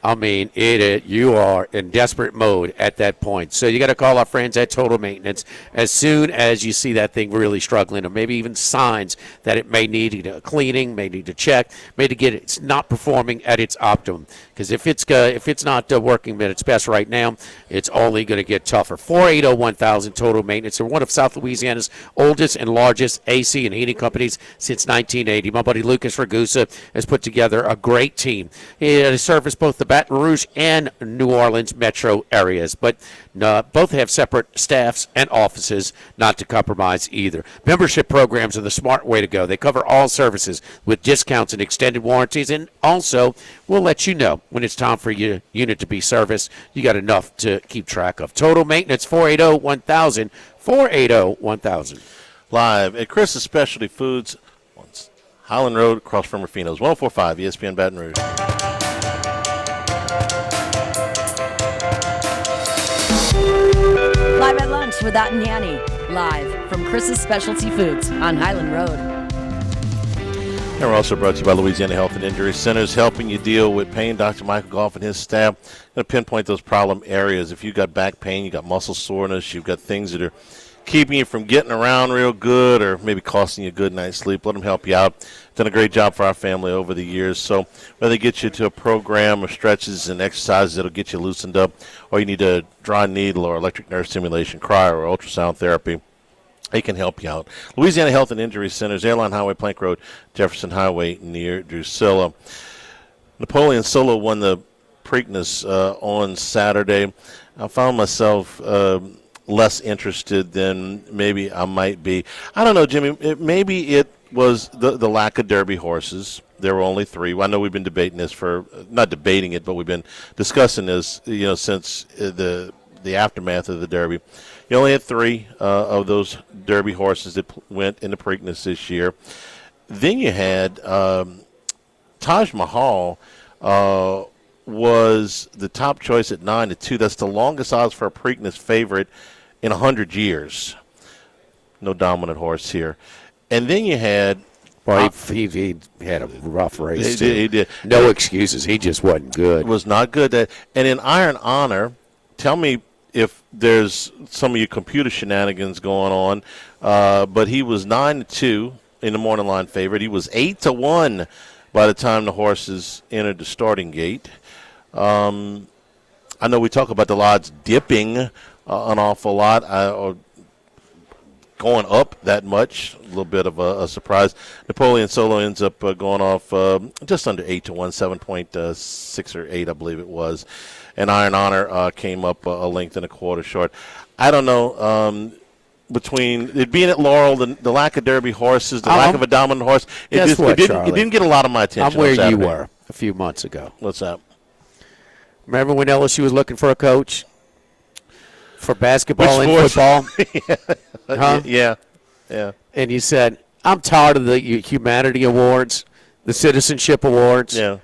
I mean, you are in desperate mode at that point. So you got to call our friends at Total Maintenance as soon as you see that thing really struggling, or maybe even signs that it may need cleaning, may need to check, may need to get it's not performing at its optimum. Because if it's not working at its best right now, it's only going to get tougher. 480-1000 Total Maintenance. They're one of South Louisiana's oldest and largest AC and heating companies since 1980. My buddy Lucas Ragusa has put together a great team. He serviced both the Baton Rouge and New Orleans metro areas, but both have separate staffs and offices, not to compromise either. Membership programs are the smart way to go. They cover all services with discounts and extended warranties, and also we'll let you know when it's time for your unit to be serviced. You got enough to keep track of. Total Maintenance, 480-1000, 480-1000. Live at Chris's Specialty Foods, Highland Road, across from Rufino's, 104.5 ESPN Baton Rouge. Live at lunch with Ott and Yanni. Live from Chris's Specialty Foods on Highland Road. And we're also brought to you by Louisiana Health and Injury Centers, helping you deal with pain. Dr. Michael Goff and his staff going to pinpoint those problem areas. If you've got back pain, you've got muscle soreness, you've got things that are keeping you from getting around real good or maybe costing you a good night's sleep, let them help you out. Done a great job for our family over the years. So whether they get you to a program or stretches and exercises that'll get you loosened up, or you need a dry needle or electric nerve stimulation, cryo or ultrasound therapy, they can help you out. Louisiana Health and Injury Centers, Airline Highway, Plank Road, Jefferson Highway near Drusilla. Napoleon Solo won the Preakness on Saturday. I found myself less interested than maybe I might be. I don't know, Jimmy. Maybe it was the lack of Derby horses. There were only 3. I know we've been debating this not debating it, but we've been discussing this, since the aftermath of the Derby. You only had 3 of those Derby horses that went in the Preakness this year. Then you had Taj Mahal was the top choice at 9-2. That's the longest odds for a Preakness favorite in 100 years. No dominant horse here. And then you had... Well, he had a rough race, too. He did. No excuses. He just wasn't good. Was not good. And in Iron Honor, tell me if there's some of your computer shenanigans going on, but he was 9-2 in the morning line favorite. He was 8-1 by the time the horses entered the starting gate. I know we talk about the odds dipping an awful lot, or going up that much. A little bit of a surprise. Napoleon Solo ends up going off just under 8-1, 7.6 or 8, I believe it was. And Iron Honor came up a length and a quarter short. I don't know. Between it being at Laurel, the lack of Derby horses, the lack of a dominant horse, it didn't get a lot of my attention. I'm where you were a few months ago. What's that? Remember when LSU was looking for a coach for basketball and football? Huh? Yeah. And you said, I'm tired of the humanity awards, the citizenship awards. Yeah.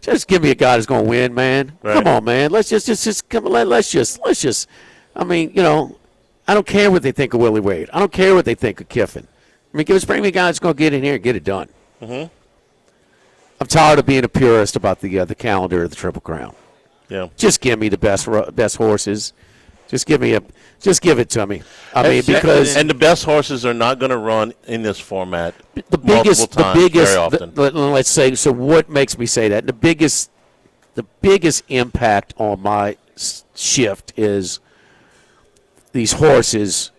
Just give me a guy who's going to win, man. Right. Come on, man. Let's just come. Let's just. I mean, I don't care what they think of Willie Wade. I don't care what they think of Kiffin. I mean, bring me a guy that's going to get in here and get it done. Mm-hmm. I'm tired of being a purist about the calendar of the Triple Crown. Yeah. Just give me the best horses. Just give it to me. I mean, because the best horses are not going to run in this format. The biggest, very often. Let's say. So, what makes me say that? The biggest impact on my shift is these horses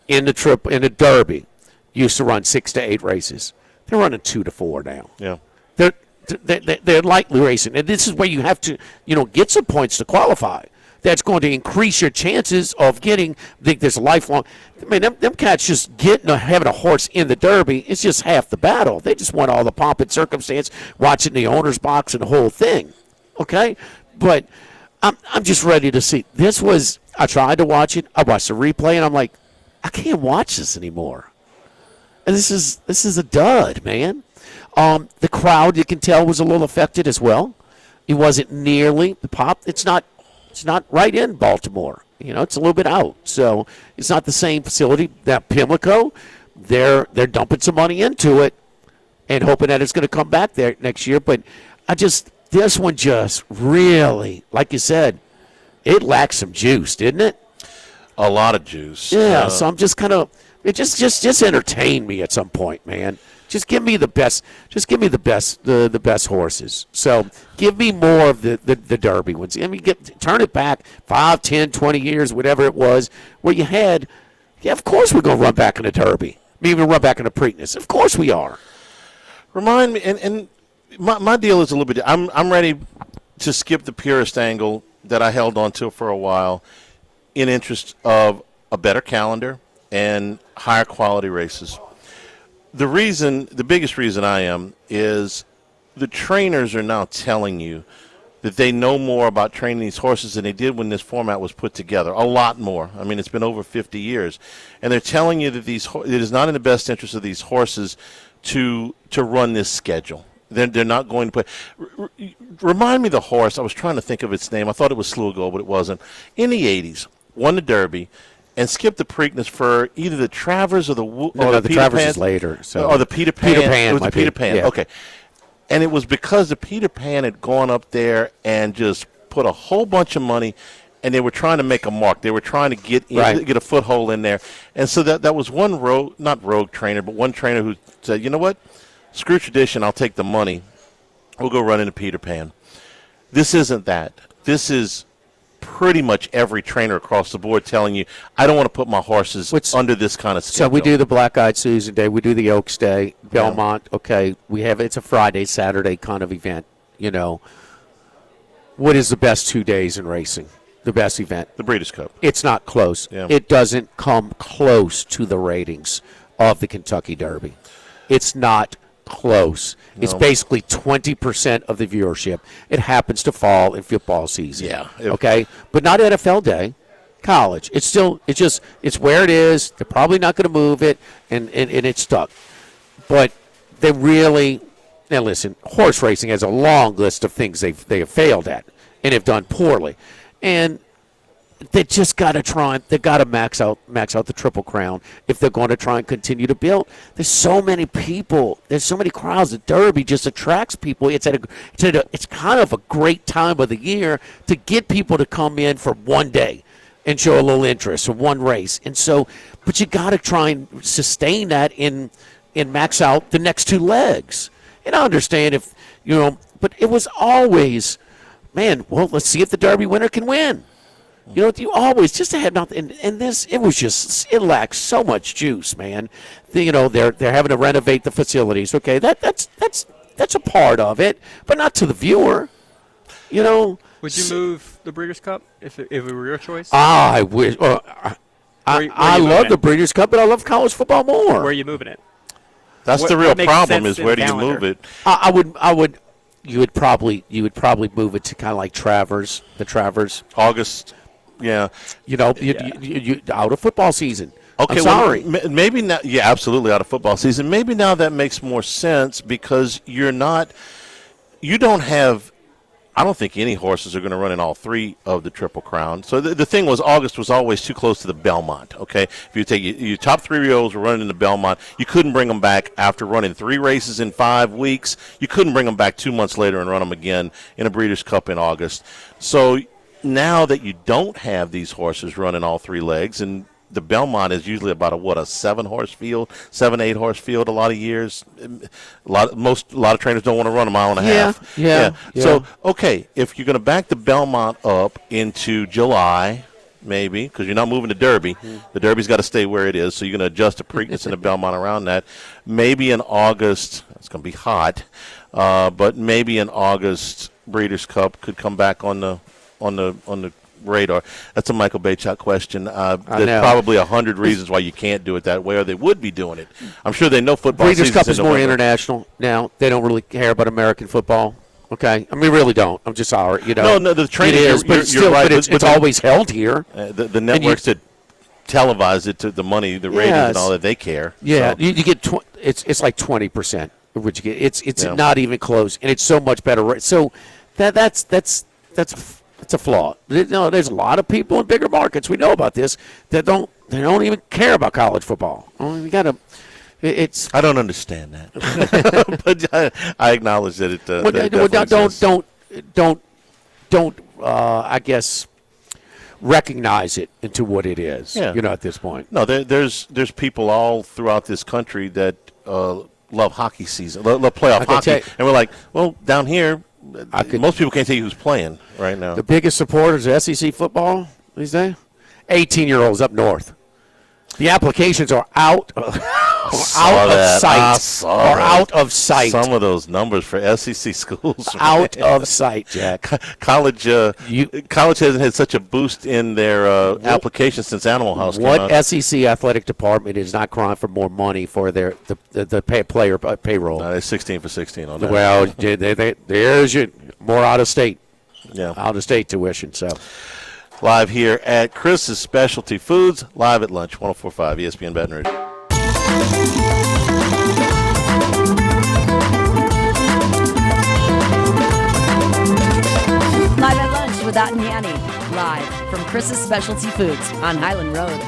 in the Derby used to run 6 to 8 races. They're running 2 to 4 now. Yeah. They're lightly racing, and this is where you have to, get some points to qualify. That's going to increase your chances of getting. I think there's a lifelong. I mean, them cats just having a horse in the Derby. It's just half the battle. They just want all the pomp and circumstance, watching the owner's box and the whole thing. Okay, but I'm just ready to see. This was. I tried to watch it. I watched the replay, and I'm like, I can't watch this anymore. And this is a dud, man. The crowd, you can tell, was a little affected as well. It wasn't nearly the pop. It's not right in Baltimore. It's a little bit out. So it's not the same facility. That Pimlico, they're dumping some money into it and hoping that it's going to come back there next year. But this one just really, like you said, it lacks some juice, didn't it? A lot of juice. Yeah, so I'm just kind of it just entertain me at some point, man. Just give me the best. Just give me the best horses. So give me more of the Derby ones. I mean, turn it back 5, 10, 20 years, whatever it was, where you had. Yeah, of course we're going to run back in the Derby. Maybe we'll run back in the Preakness. Of course we are. Remind me, and my deal is a little bit. I'm ready. to skip the purist angle that I held on to for a while in interest of a better calendar and higher quality races. The biggest reason I am is the trainers are now telling you that they know more about training these horses than they did when this format was put together. A lot more. I mean, it's been over 50 years. And they're telling you that it is not in the best interest of these horses to run this schedule. They're not going to put. Remind me the horse. I was trying to think of its name. I thought it was Slugo, but it wasn't. In the 80s, won the Derby, and skipped the Preakness for either the Travers or the the Peter Travers Pan. is later. So. Or the Peter Pan. Peter Pan. It was the Peter Pan. Yeah. Okay. And it was because the Peter Pan had gone up there and just put a whole bunch of money, and they were trying to make a mark. They were trying to get a foothold in there. And so that was one not rogue trainer, but one trainer who said, you know what? Screw tradition, I'll take the money. We'll go run into Peter Pan. This isn't that. This is pretty much every trainer across the board telling you, I don't want to put my horses under this kind of schedule. So we do the Black-Eyed Susan Day. We do the Oaks Day. Belmont, okay. It's a Friday, Saturday kind of event, you know. What is the best 2 days in racing? The best event? The Breeders' Cup. It's not close. Yeah. It doesn't come close to the ratings of the Kentucky Derby. It's not close. No. It's basically 20% of the viewership. It happens to fall in football season. Yeah. Okay? But not NFL Day. College. It's where it is. They're probably not going to move it, and it's stuck. But they really, now listen, horse racing has a long list of things they have failed at and have done poorly. And they just got to try. They got to max out the Triple Crown if they're going to try and continue to build. There's so many people. There's so many crowds. The Derby just attracts people. It's kind of a great time of the year to get people to come in for one day and show a little interest or one race. And so, but you got to try and sustain that and max out the next two legs. And I understand if but it was always, man. Well, let's see if the Derby winner can win. You know, you always just to have nothing. And this, it lacks so much juice, man. They're having to renovate the facilities. Okay, that's a part of it, but not to the viewer. Would you move the Breeders' Cup if it were your choice? I wish. I love the Breeders' Cup, but I love college football more. Where are you moving it? That's the real problem. Is where do you move it? I would. You would probably move it to kind of like Travers, the Travers. August. Yeah. You out of football season. Okay, I'm sorry. Well, maybe now. Yeah, absolutely out of football season. Maybe now that makes more sense because you don't have. I don't think any horses are going to run in all three of the Triple Crown. So the thing was, August was always too close to the Belmont. Okay, if you take your top 3-year-olds were running in the Belmont, you couldn't bring them back after running 3 races in 5 weeks. You couldn't bring them back 2 months later and run them again in a Breeders' Cup in August. So now that you don't have these horses running all 3 legs, and the Belmont is usually about a 7-horse field, 7-8 horse field. A lot of years, a lot of trainers don't want to run a mile and a half. Yeah. So okay, if you're going to back the Belmont up into July, maybe because you're not moving the Derby, the Derby's got to stay where it is. So you're going to adjust the Preakness and the Belmont around that. Maybe in August, it's going to be hot, but maybe in August, Breeders' Cup could come back on the radar. That's a Michael Bachuk question. There's probably 100 reasons why you can't do it that way, or they would be doing it. I'm sure they know football. Breeders' Cup is more international now. They don't really care about American football. Okay, I mean, really don't. I'm just sorry. No, the training is, but you're right. But it's always held here. The networks that televise it to the money, the ratings, and all that, they care. Yeah, so. you get it's like 20% of what you get. It's not even close, and it's so much better. So that's a flaw. There's a lot of people in bigger markets. We know about this that don't even care about college football. We got to. I don't understand that, but I acknowledge that it. Don't. I guess recognize it into what it is. Yeah. At this point. No, there's people all throughout this country that love hockey season, love playoff hockey, and we're like, well, down here. Most people can't tell you who's playing right now. The biggest supporters of SEC football these days, 18-year-olds up north. The applications are out. out of sight. Or out of sight. Some of those numbers for SEC schools. Out of sight, Jack. College hasn't had such a boost in their application since Animal House came out. What SEC athletic department is not crying for more money for the player payroll? They're 16 for 16 on that. Well, there's your more out of state. Yeah. Out of state tuition. So live here at Chris's Specialty Foods, live at lunch, 104.5 ESPN Baton Rouge. Live at lunch with Ott and Yanni. Live from Chris's Specialty Foods on Highland Road.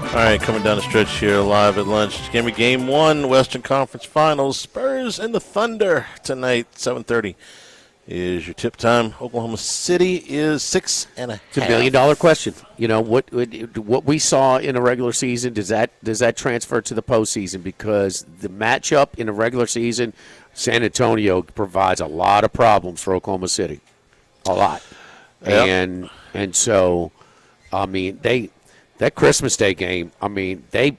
All right, coming down the stretch here, live at lunch. Give me game one, Western Conference Finals. Spurs and the Thunder tonight, 7:30 is your tip time. Oklahoma City is 6.5. It's $1 million question. You know what we saw in the regular season, does that transfer to the postseason? Because the matchup in the regular season, San Antonio provides a lot of problems for Oklahoma City, a lot. Yep. And so, I mean, that Christmas Day game, I mean, they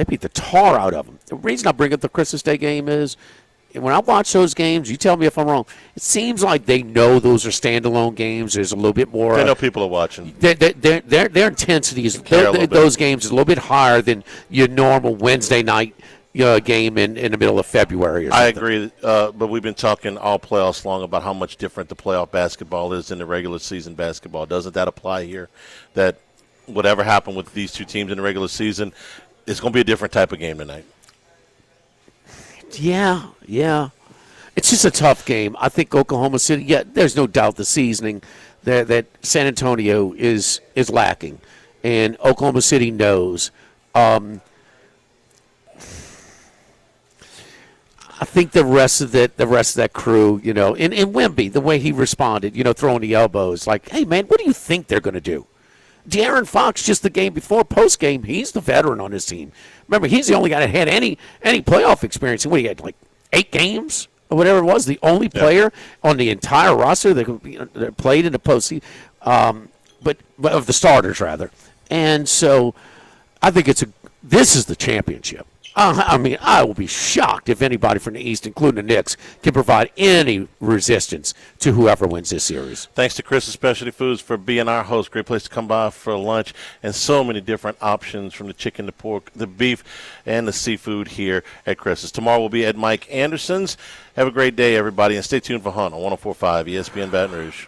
beat the tar out of them. The reason I bring up the Christmas Day game is, when I watch those games, you tell me if I'm wrong, it seems like they know those are standalone games. There's a little bit more. They know people are watching. Their intensity is those games is a little bit higher than your normal Wednesday night game in the middle of February or something. I agree, but we've been talking all playoffs long about how much different the playoff basketball is than the regular season basketball. Doesn't that apply here? That whatever happened with these two teams in the regular season, it's going to be a different type of game tonight. Yeah. It's just a tough game. I think Oklahoma City, there's no doubt the seasoning that San Antonio is lacking, and Oklahoma City knows. I think the rest of that crew, and Wemby, the way he responded, throwing the elbows, like, hey man, what do you think they're going to do? De'Aaron Fox, just the game before, post game, he's the veteran on his team. Remember, he's the only guy that had any playoff experience. What, he had like 8 games or whatever it was, the only player on the entire roster that played in the postseason, but of the starters rather. And so, I think this is the championship. I mean, I will be shocked if anybody from the East, including the Knicks, can provide any resistance to whoever wins this series. Thanks to Chris's Specialty Foods for being our host. Great place to come by for lunch, and so many different options from the chicken, the pork, the beef, and the seafood here at Chris's. Tomorrow we'll be at Mike Anderson's. Have a great day, everybody, and stay tuned for Hunt on 104.5 ESPN Baton Rouge.